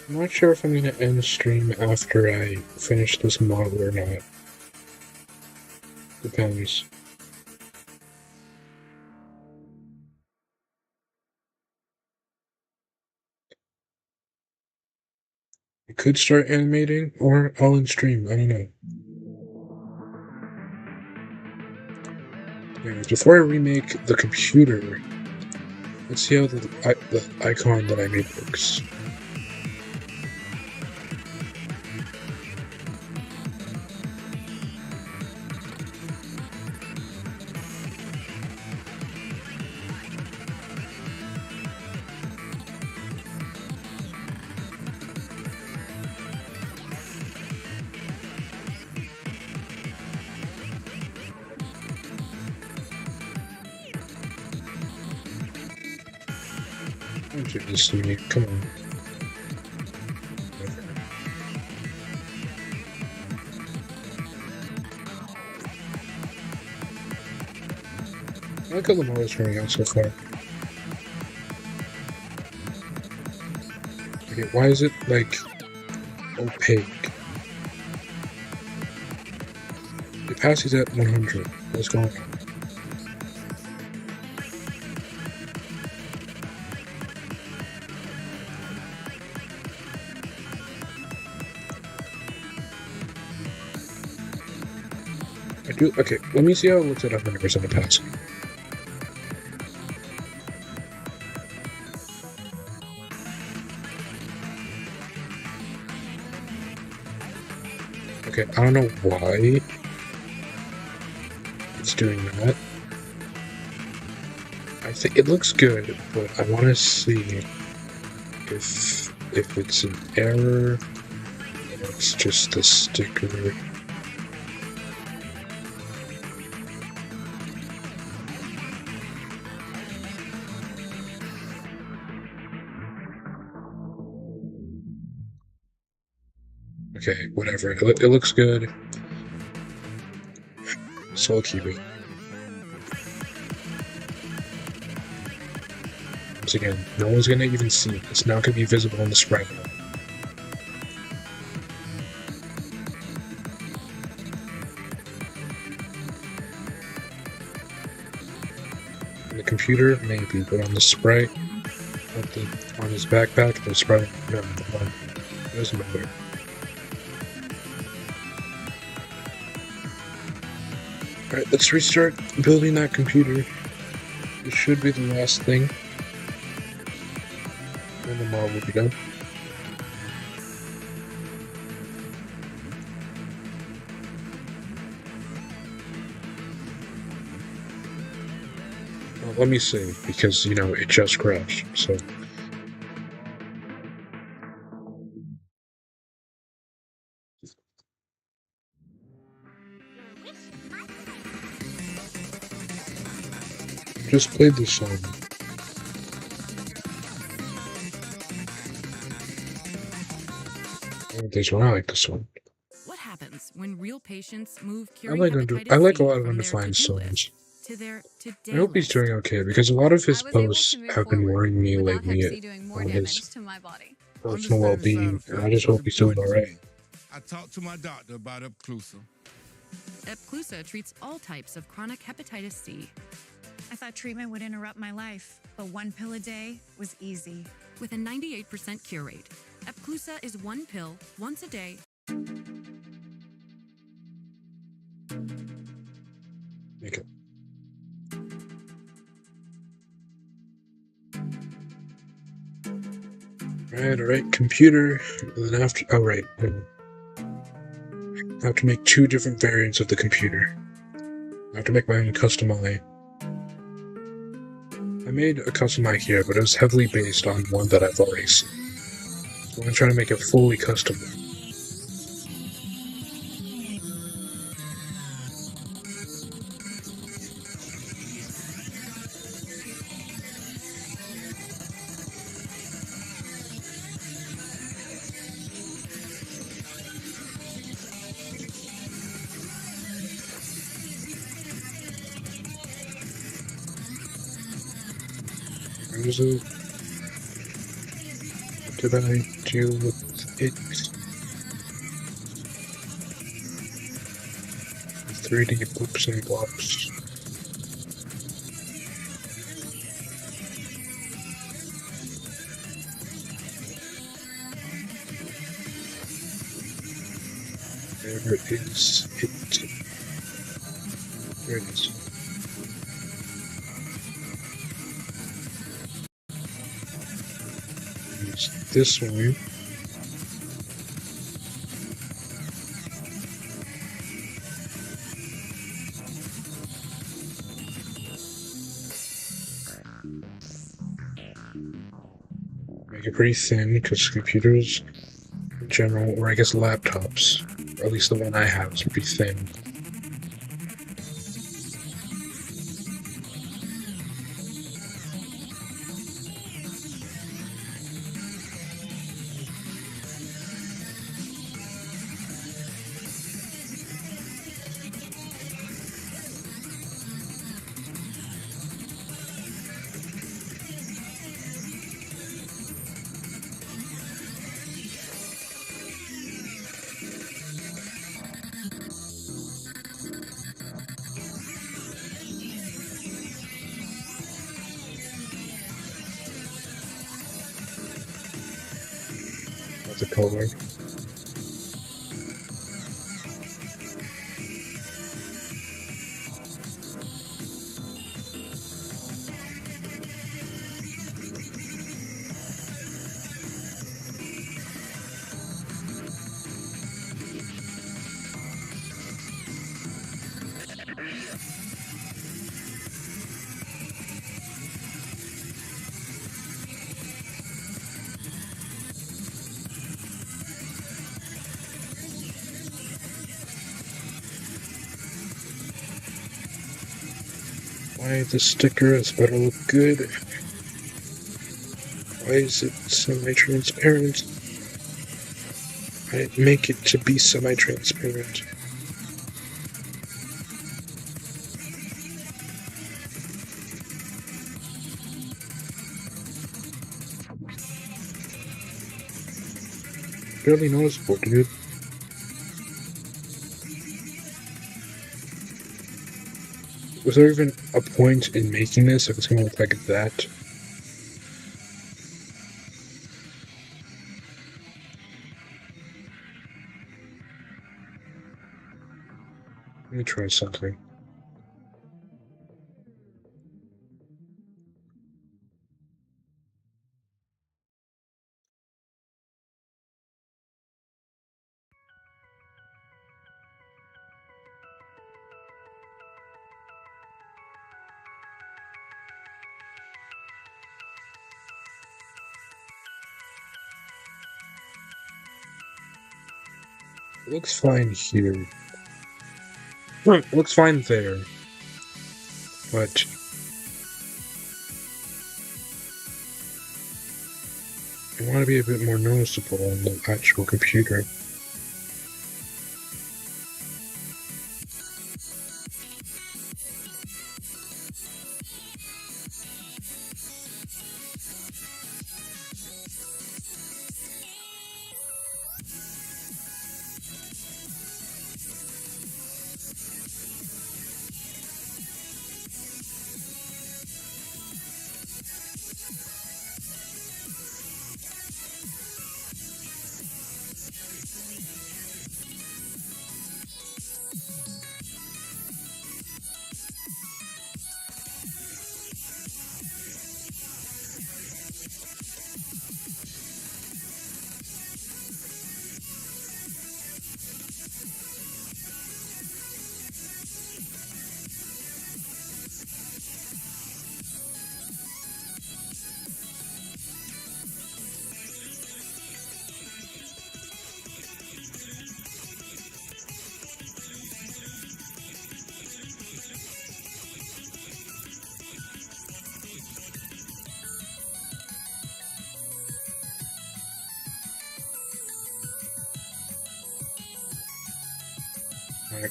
I'm not sure if I'm going to end the stream after I finish this model or not. Depends. I could start animating, or I'll end stream, I don't know. Anyways, before I remake the computer, let's see how the icon that I made works. Don't do this to me, come on. I like how the model's turning out so far. Okay, why is it, like, opaque? The opacity's at 100. What's going on? Okay, let me see how it looks at 100% opacity. Okay, I don't know why it's doing that. I think it looks good, but I want to see if it's an error or it's just the sticker. Okay, whatever. It looks good. So I'll keep it. Once again, no one's gonna even see it. It's not gonna be visible on the sprite. On the computer, maybe, but on the sprite, on his backpack, the sprite, no, it doesn't matter. Alright, let's restart building that computer. It should be the last thing. And the mob will be done. Well, let me save, because, you know, it just crashed, so... Just played this song. This one, I like this one. What happens when real patients move I curing like hepatitis I like C a lot of from their undefined to-do songs. list to their today I hope he's list? doing okay, because a lot of his I was able posts to move have been forward worrying me without lately Hep C doing more on damage his to my body. personal Understand the well-being, side and I just effects hope he's doing important to alright. me. I talked to my doctor about Epclusa. Epclusa treats all types of chronic hepatitis C I thought treatment would interrupt my life, but one pill a day was easy. with a 98% cure rate. Epclusa is one pill once a day. Make it. Alright, computer, and then after, oh right, I have to make two different variants of the computer. I have to make my own custom eye. I made a custom eye here, but it was heavily based on one that I've already seen. So I'm gonna try to make it fully custom. What is it? What did I do with it? 3D books and blocks. Where is it? There it is. Use this one. Make it pretty thin, because computers in general, or I guess laptops, or at least the one I have, is pretty thin. That's a color. Why the sticker is better look good? Why is it semi-transparent? Right? Make it to be semi-transparent. Barely noticeable, dude. Was there even a point in making this if it's gonna look like that? Let me try something. It looks fine here. It looks fine there. But I want to be a bit more noticeable on the actual computer.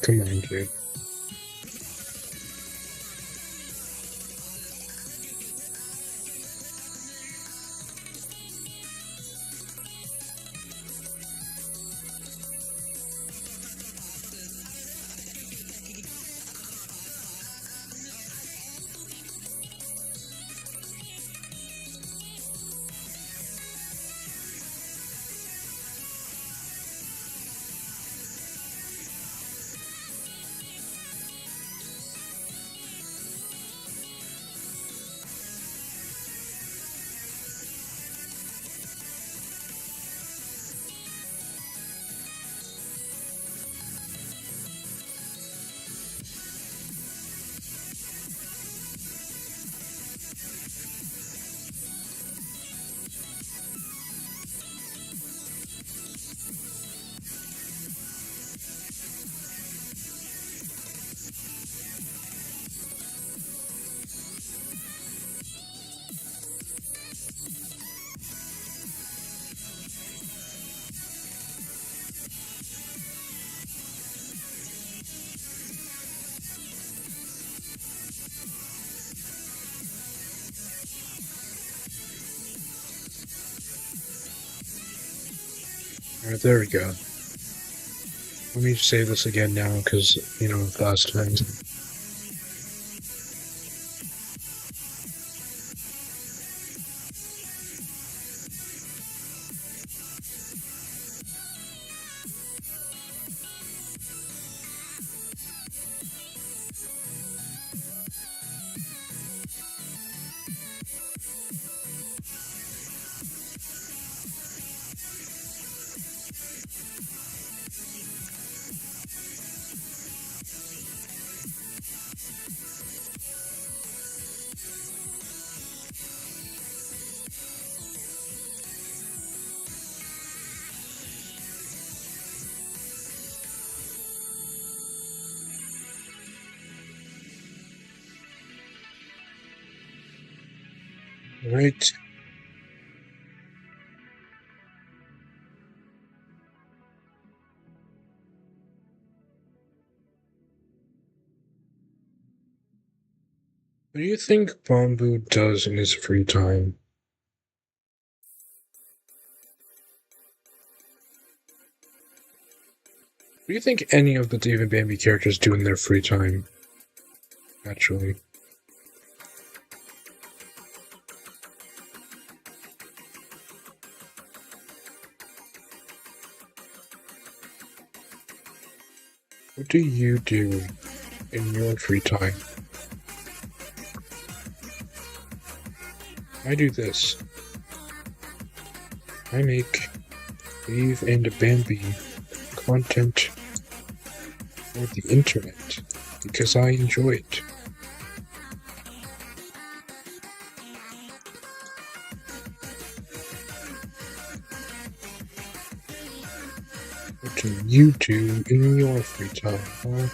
Come on, dude. Alright, there we go. Let me save this again now, because, last time. Right. What do you think Bambu does in his free time? What do you think any of the Dave and Bambi characters do in their free time? Actually. What do you do in your free time? I do this. I make Dave and Bambi content for the internet because I enjoy it. What do you do in your free time, huh?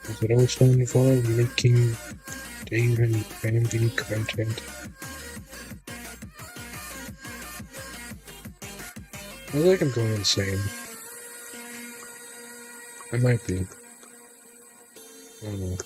Does it also involve making Dave and Bambi content? I feel like I'm going insane. I might be. I don't know.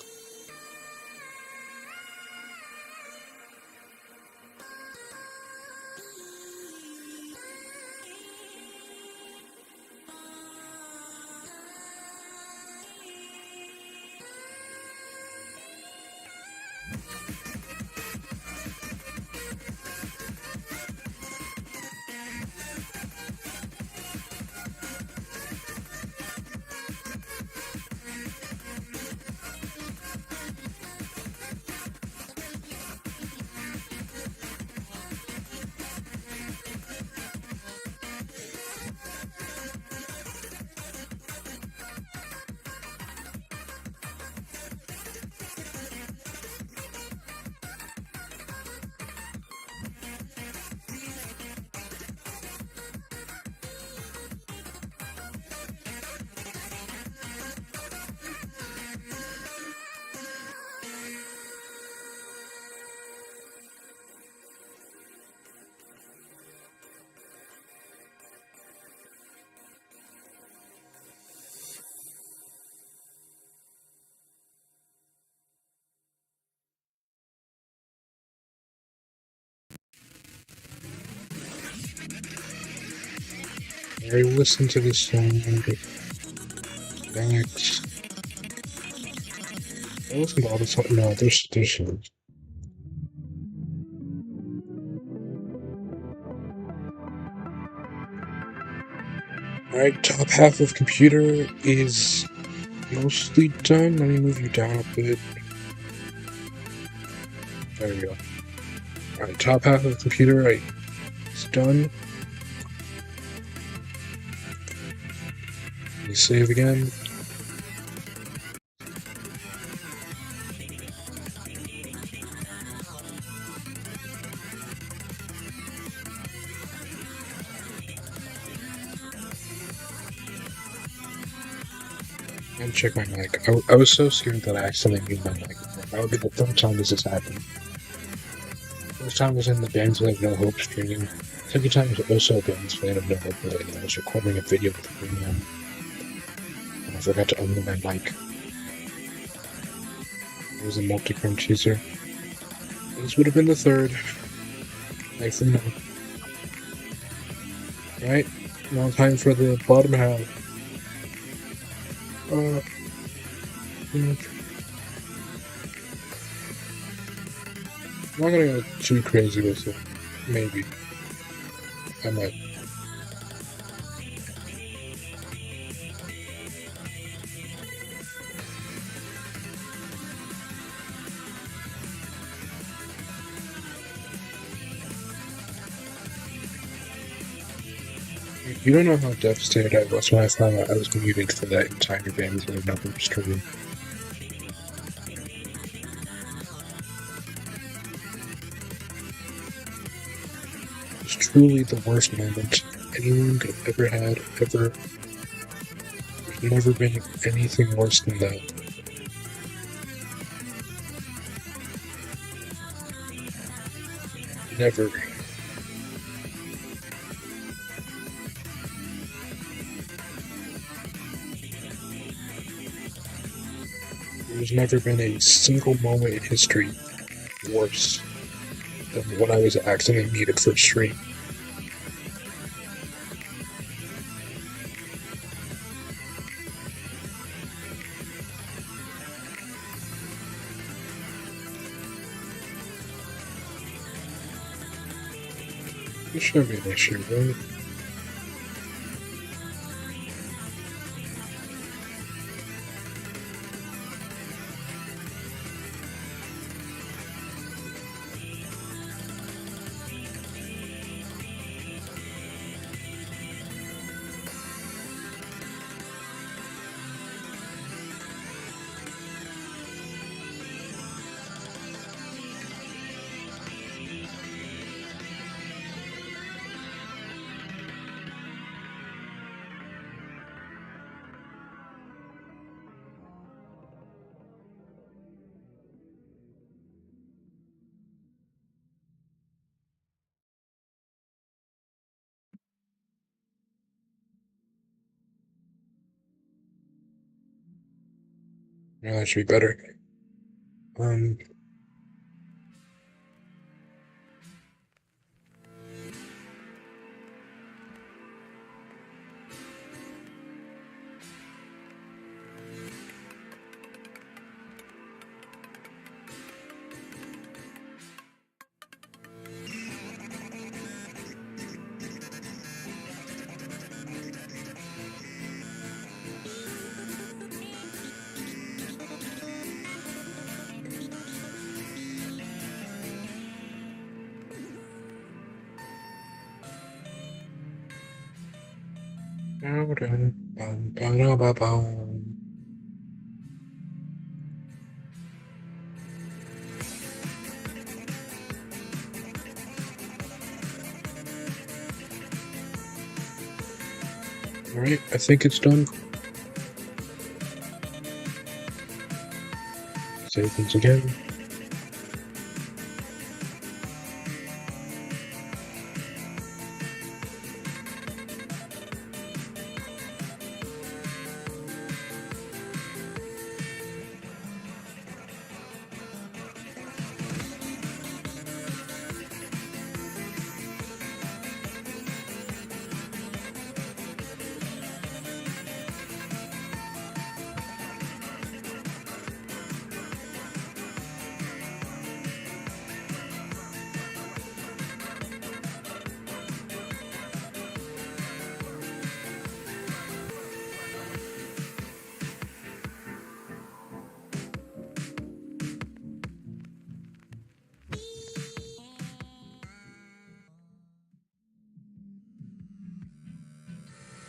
I listen to this song next. I listen to all the songs. No, there's songs. Alright, top half of computer is mostly done. Let me move you down a bit. There we go. Alright, top half of the computer, right, it's done. Let me save again. And check my mic. I was so scared that I accidentally muted my mic. That would be the third time this has happened. First time was in the Bands Like No Hope stream. Second time was also a Bands Fan of No Hope related. I was recording a video with Premium. And I forgot to unmute my mic. It was a multi-chrome teaser. This would have been the third. Thanks for now. Alright, now time for the bottom half. I'm not gonna go too crazy with it. Maybe. I might. You don't know how devastated I was when I found out I was muted for that entire Bands Like No Hope stream. It was truly the worst moment anyone could have ever had, ever. There's never been anything worse than that. Never. There's never been a single moment in history worse than what I was accidentally muted for stream. This shouldn't be an issue, right? Yeah, that should be better. Alright, I think it's done. Save things again.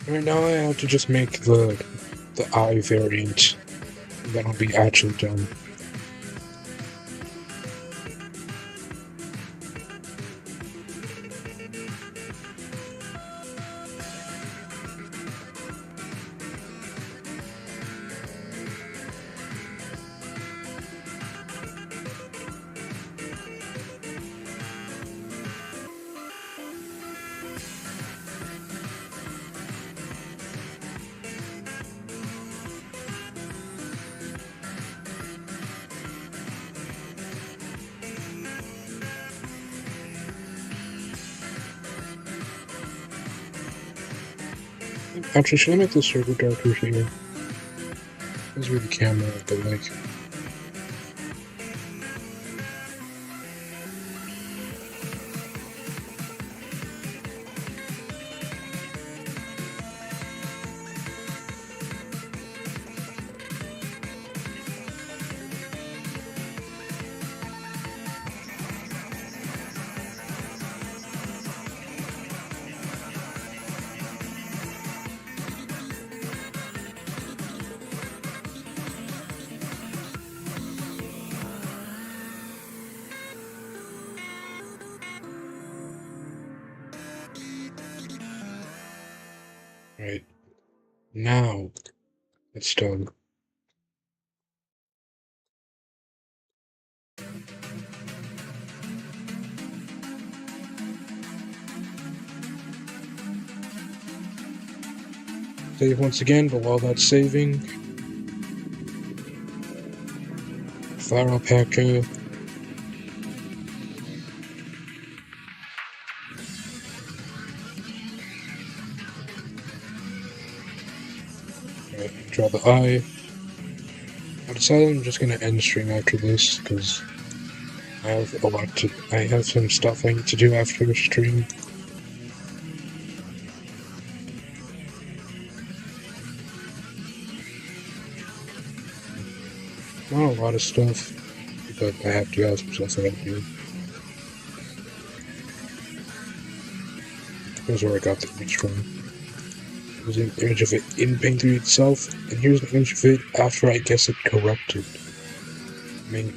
Right now I have to just make the eye variant, and then I'll be actually done. Actually, should I make the server darker here? That's where the camera at the lake. Right. Now it's done. Save once again, but while that's saving, flower packer. Alright, draw the eye. I decided I'm just gonna end stream after this because I have some stuff I need to do after the stream. Not a lot of stuff, but I have to have some stuff I gotta do. Here's where I got the image from. Here's an image of it in Paint 3 itself, and here's an image of it after I guess it corrupted. I mean,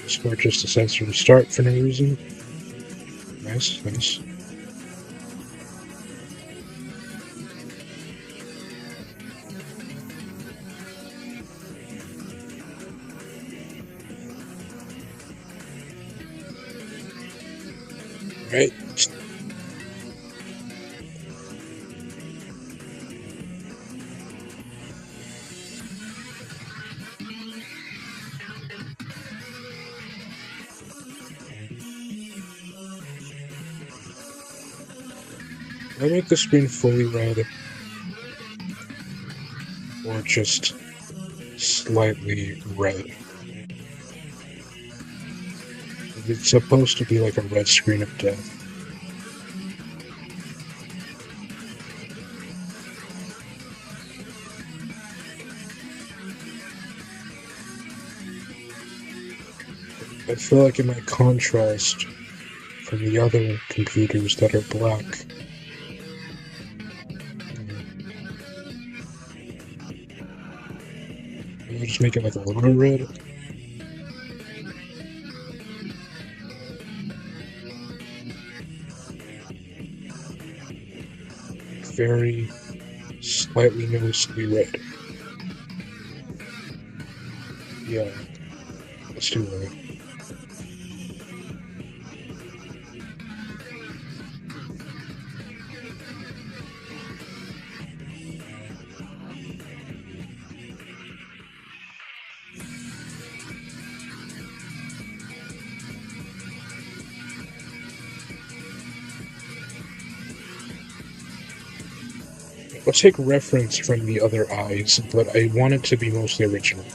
Discord just decides to restart for no reason. Nice, nice. Right. I make the screen fully red, or just slightly red. It's supposed to be like a red screen of death. I feel like it might contrast from the other computers that are black. I'll just make it like a little red. Very slightly noticeably red. Yeah, let's do that. I'll take reference from the other eyes, but I want it to be mostly original.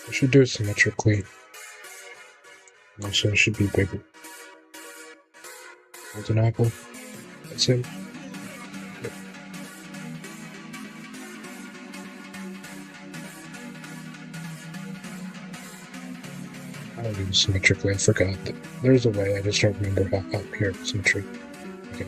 I should do it symmetrically. Also, it should be bigger. Golden apple. That's it. Yep. I don't do it symmetrically. I forgot that there's a way. I just don't remember how up here symmetry. Okay.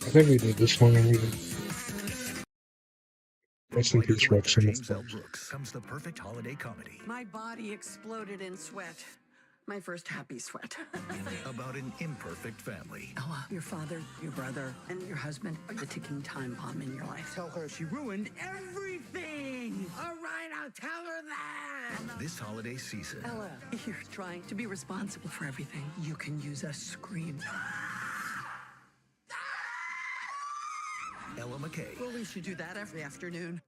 I think we did this one already. Rest in peace, Roxanne. James L. Brooks comes the perfect holiday comedy My body exploded in sweat. My first happy sweat. about an imperfect family. Ella, your father, your brother, and your husband are the ticking time bomb in your life. Tell her she ruined everything. All right, I'll tell her that. This holiday season, Ella, you're trying to be responsible for everything. You can use a scream. Ella McKay. Well, we should do that every afternoon.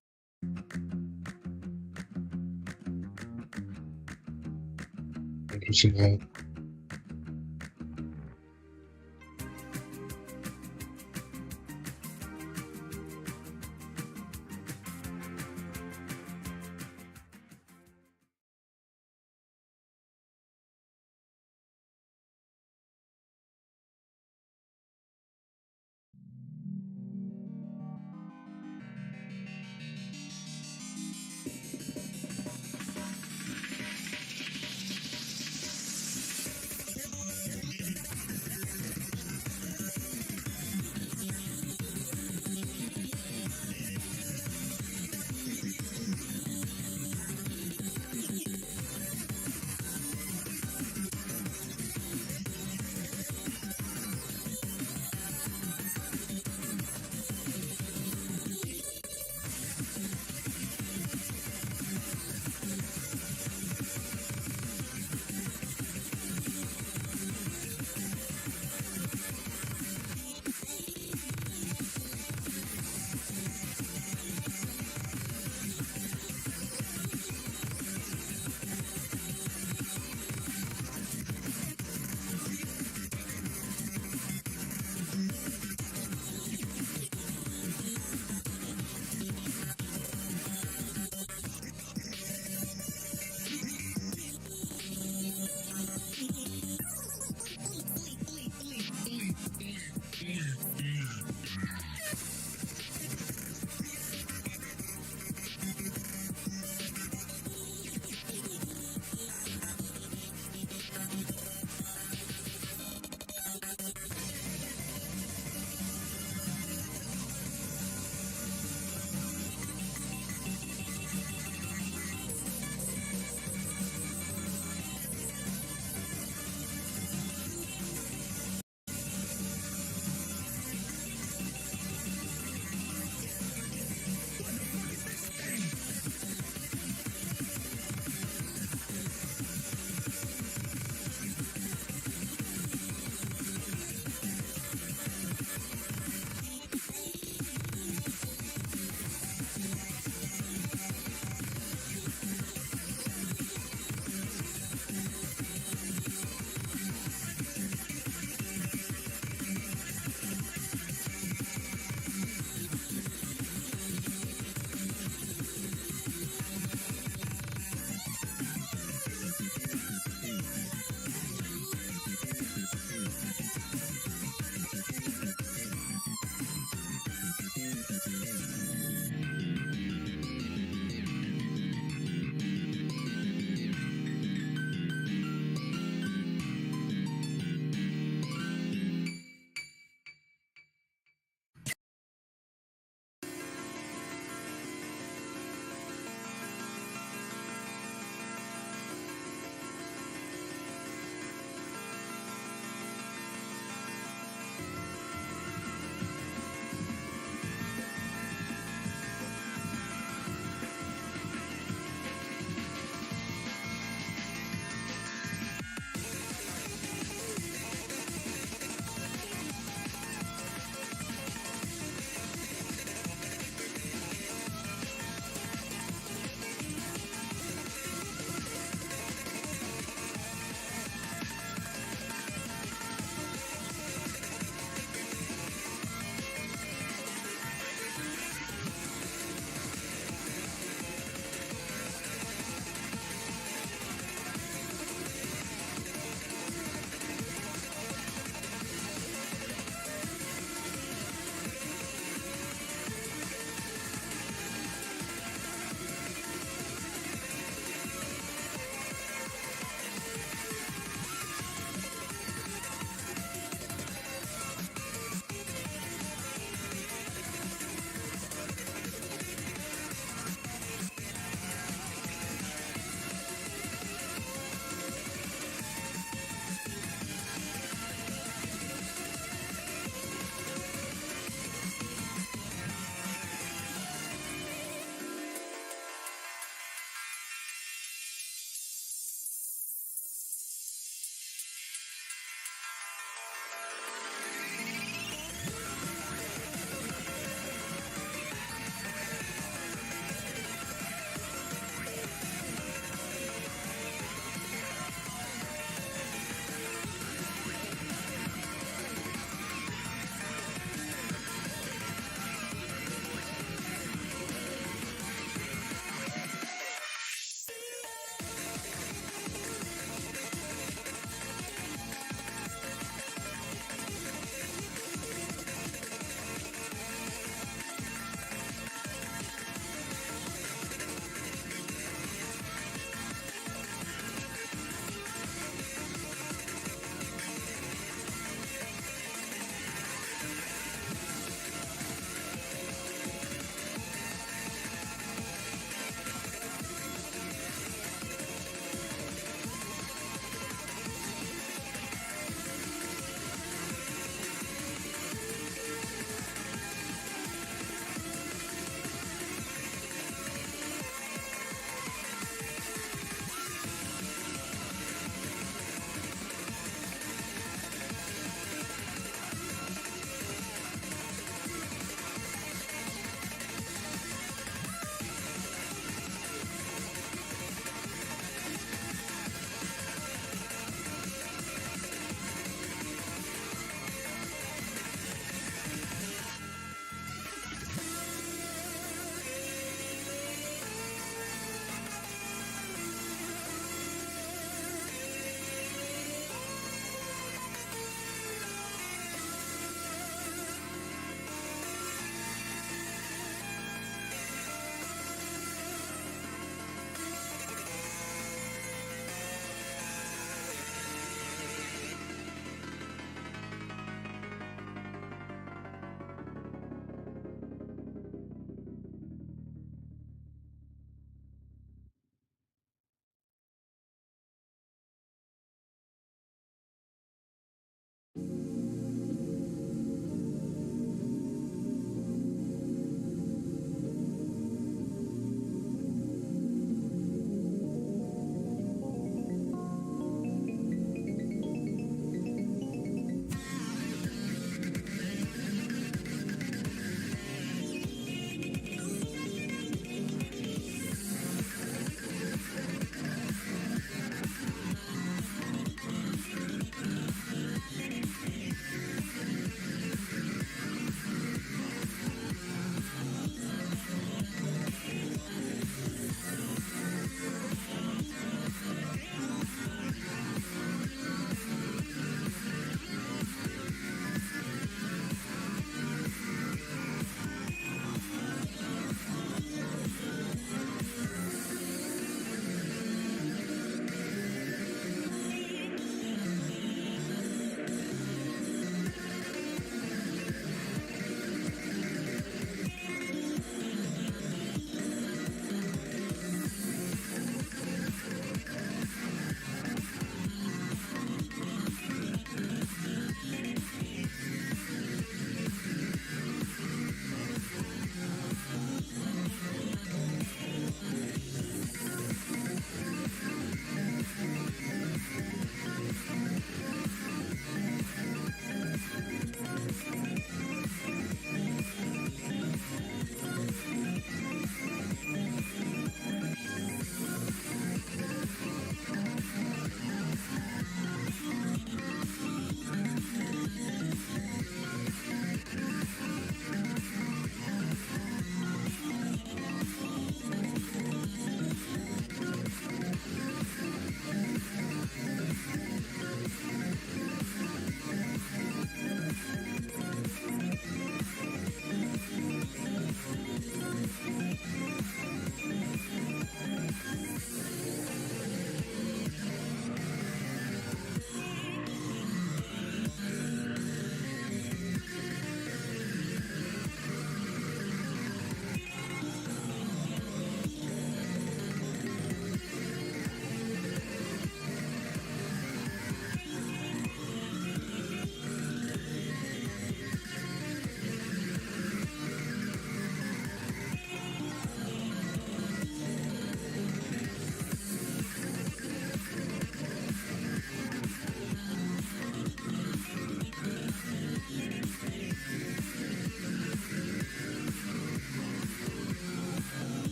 Interesting.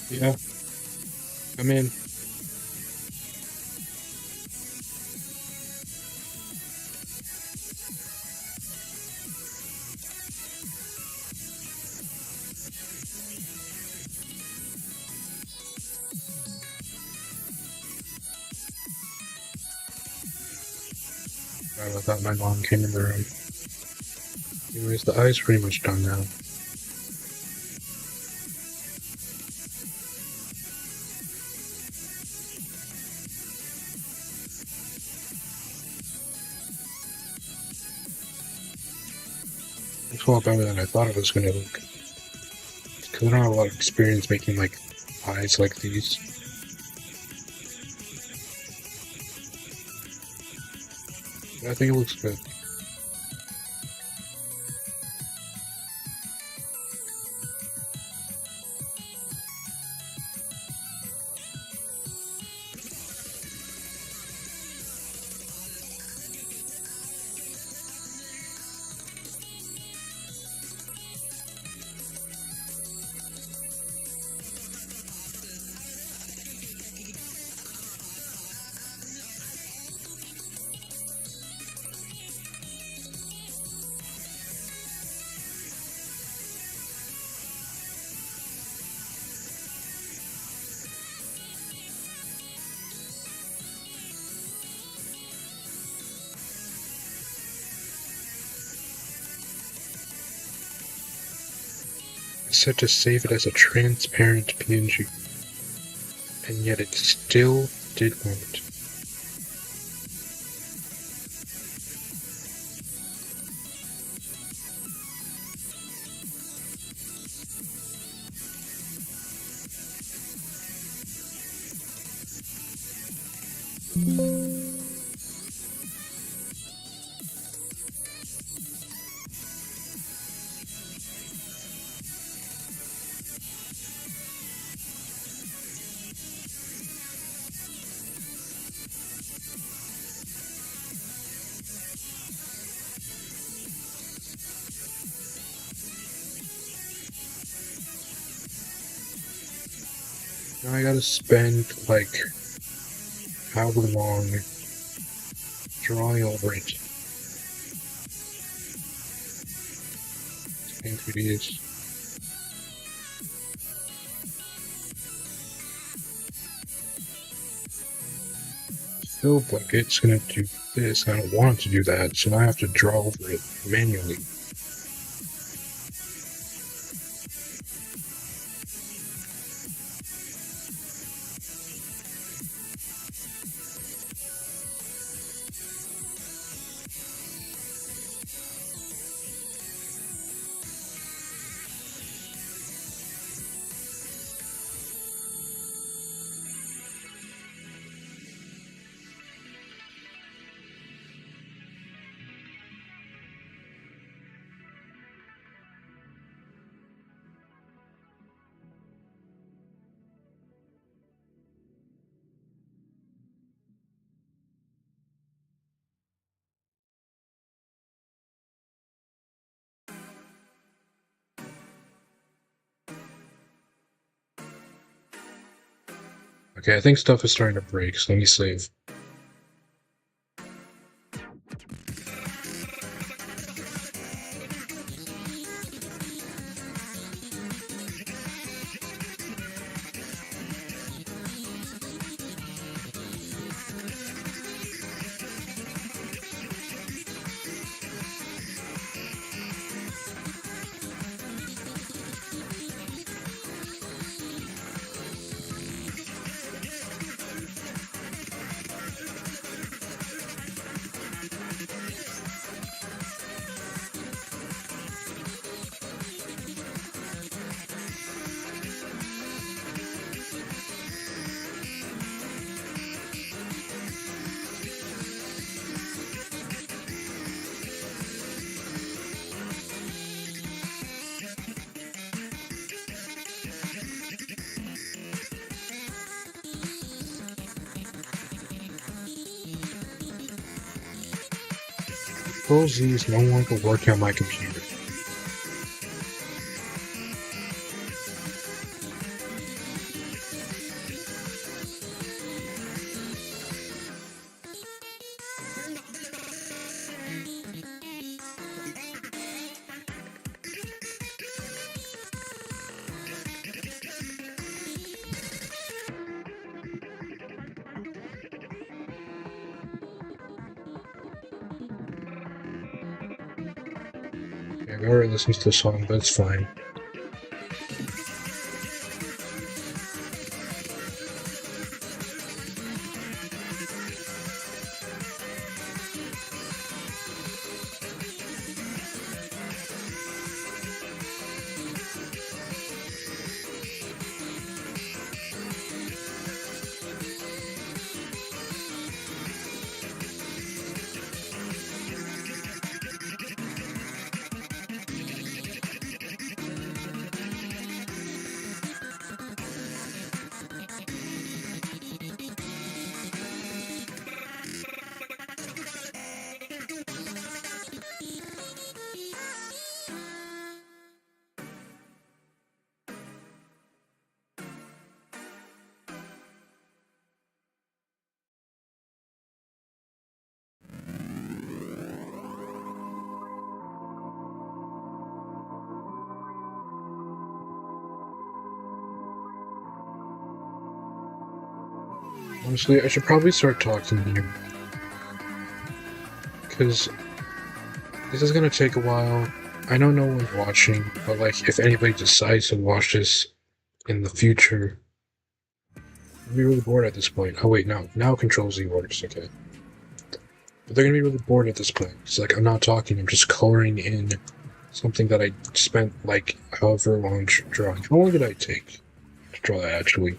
Yeah. I'm in. I thought my mom came in the room. Anyways, the eye's pretty much done now. It's a lot better than I thought it was gonna look. Because I don't have a lot of experience making like eyes like these. But I think it looks good. It's set to save it as a transparent PNG, and yet it still did not. Now I gotta spend like however long drawing over it. Same 3Ds. Feels like it's gonna do this. I don't want it to do that, so now I have to draw over it manually. Okay, I think stuff is starting to break, so let me save. Control Z is no longer working on my computer. I've already listened to the song, but it's fine. Honestly, I should probably start talking to you. Because this is gonna take a while. I know no one's watching, but like, if anybody decides to watch this in the future, I'll be really bored at this point. Oh wait, no. Now Control Z works, okay. But they're gonna be really bored at this point. It's like, I'm not talking, I'm just coloring in something that I spent, like, however long drawing. How long did I take to draw that, actually?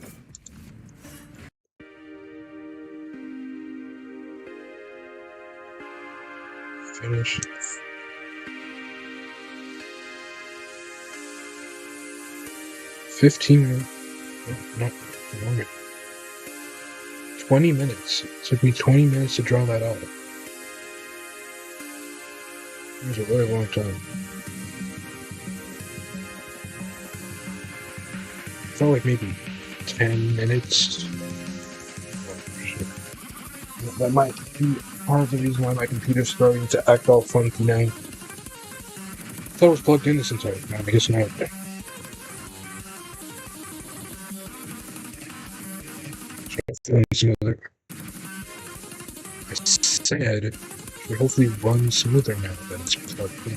Finish. $15 minutes. Not longer. 20 minutes. It took me 20 minutes to draw that out. It was a very long time. Felt like maybe 10 minutes. Oh, shit. That might be part of the reason why my computer's starting to act all funky now. I thought it was plugged in this entire time. I guess not. Smoother. I said it should hopefully run smoother now that it's plugged in.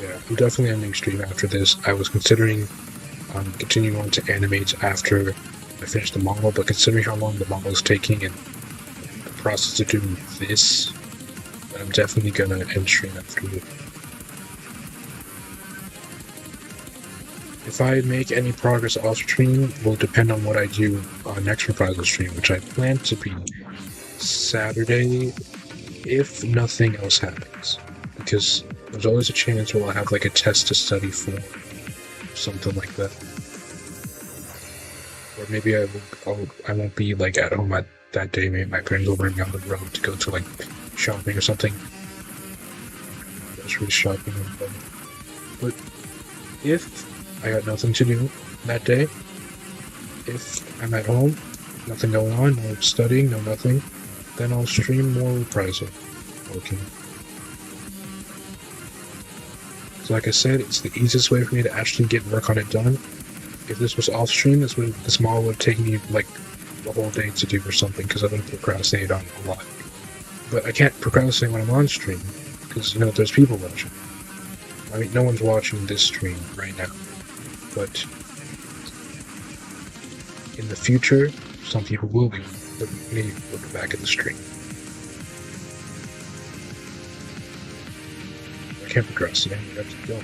Yeah, I'm definitely ending stream after this. I was considering continuing on to animate after I finish the model, but considering how long the model is taking and the process to do this, I'm definitely gonna end stream after it. If I make any progress off stream will depend on what I do on next Reprisal stream, which I plan to be Saturday if nothing else happens. Because there's always a chance where I'll have like a test to study for, something like that. Or maybe I won't be like at home at that day. Maybe my parents will bring me on the road to go to like shopping or something. Grocery shopping or something. But if I got nothing to do that day, if I'm at home, nothing going on, no studying, no nothing, then I'll stream more Reprisal. Okay. So like I said, it's the easiest way for me to actually get work on it done. If this was off stream, this model would take me like the whole day to do or something, because I would procrastinate on a lot. But I can't procrastinate when I'm on stream, because, you know, there's people watching. I mean, no one's watching this stream right now. But in the future, some people will be. Maybe look back at the stream. I can't procrastinate. I have to go.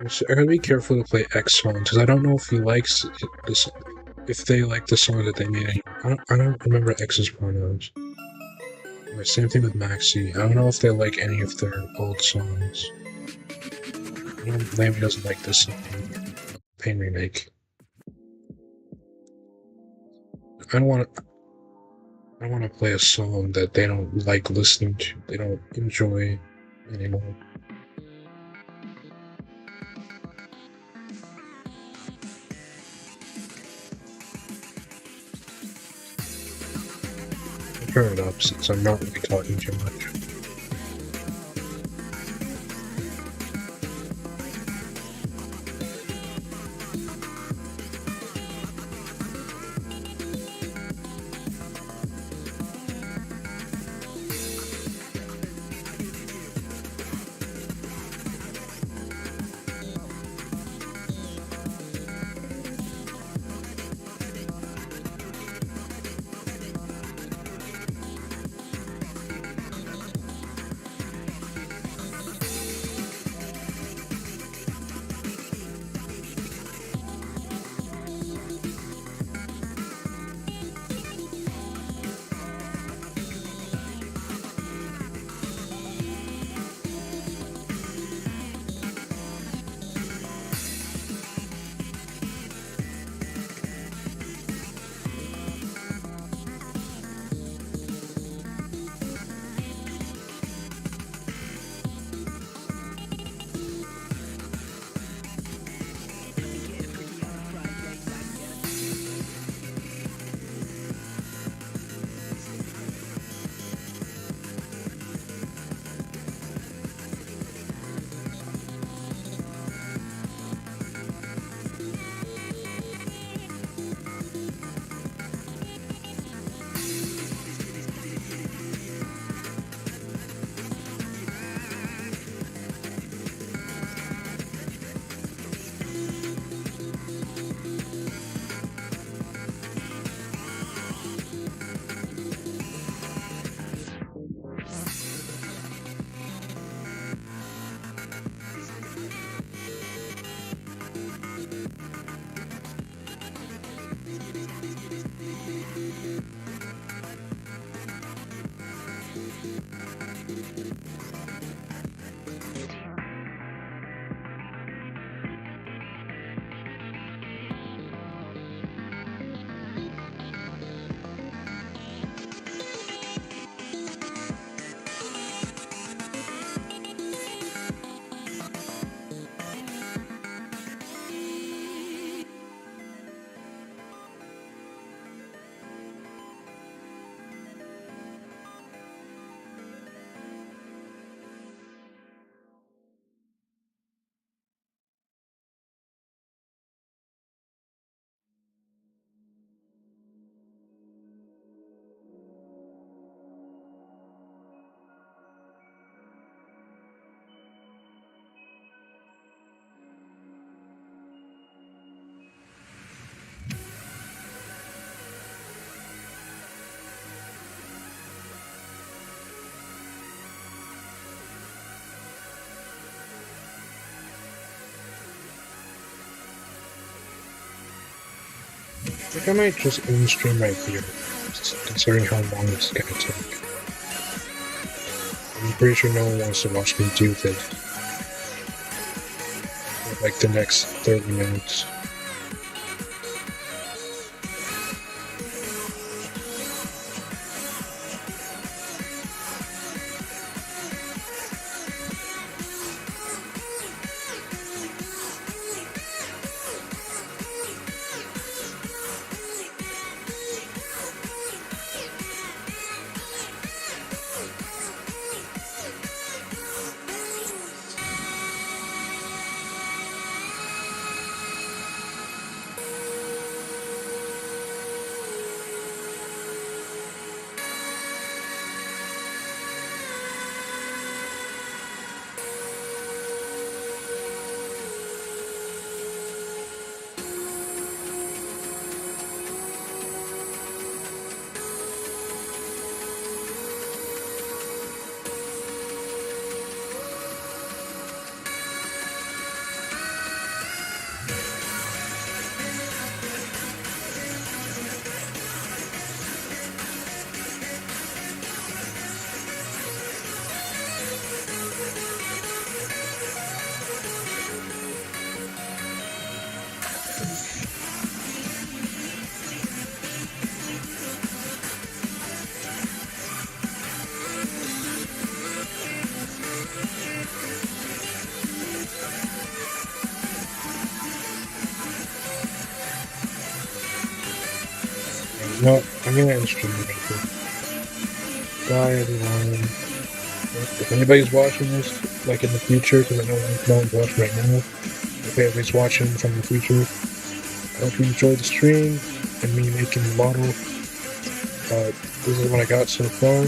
So I gotta be careful to play X songs, because I don't know if he likes this, if they like the song that they made. I don't remember X's pronouns. Same thing with Maxi. I don't know if they like any of their old songs. I know Lammy doesn't like this song, Pain Remake. I don't want to play a song that they don't like listening to. They don't enjoy anymore. I'll turn it up since I'm not really talking too much. I think I might just end stream right here, considering how long this is gonna take. I'm pretty sure no one wants to watch me do this for like the next 30 minutes. No, I'm gonna end stream right here. Bye, everyone. If anybody's watching this, like in the future, because I know no one's watching right now, if anybody's watching from the future, I hope you enjoyed the stream and me making the model. This is what I got so far.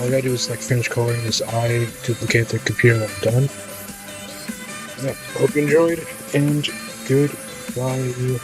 All I gotta do is like finish coloring this eye, duplicate the computer, and I'm done. Yeah, hope you enjoyed, and goodbye.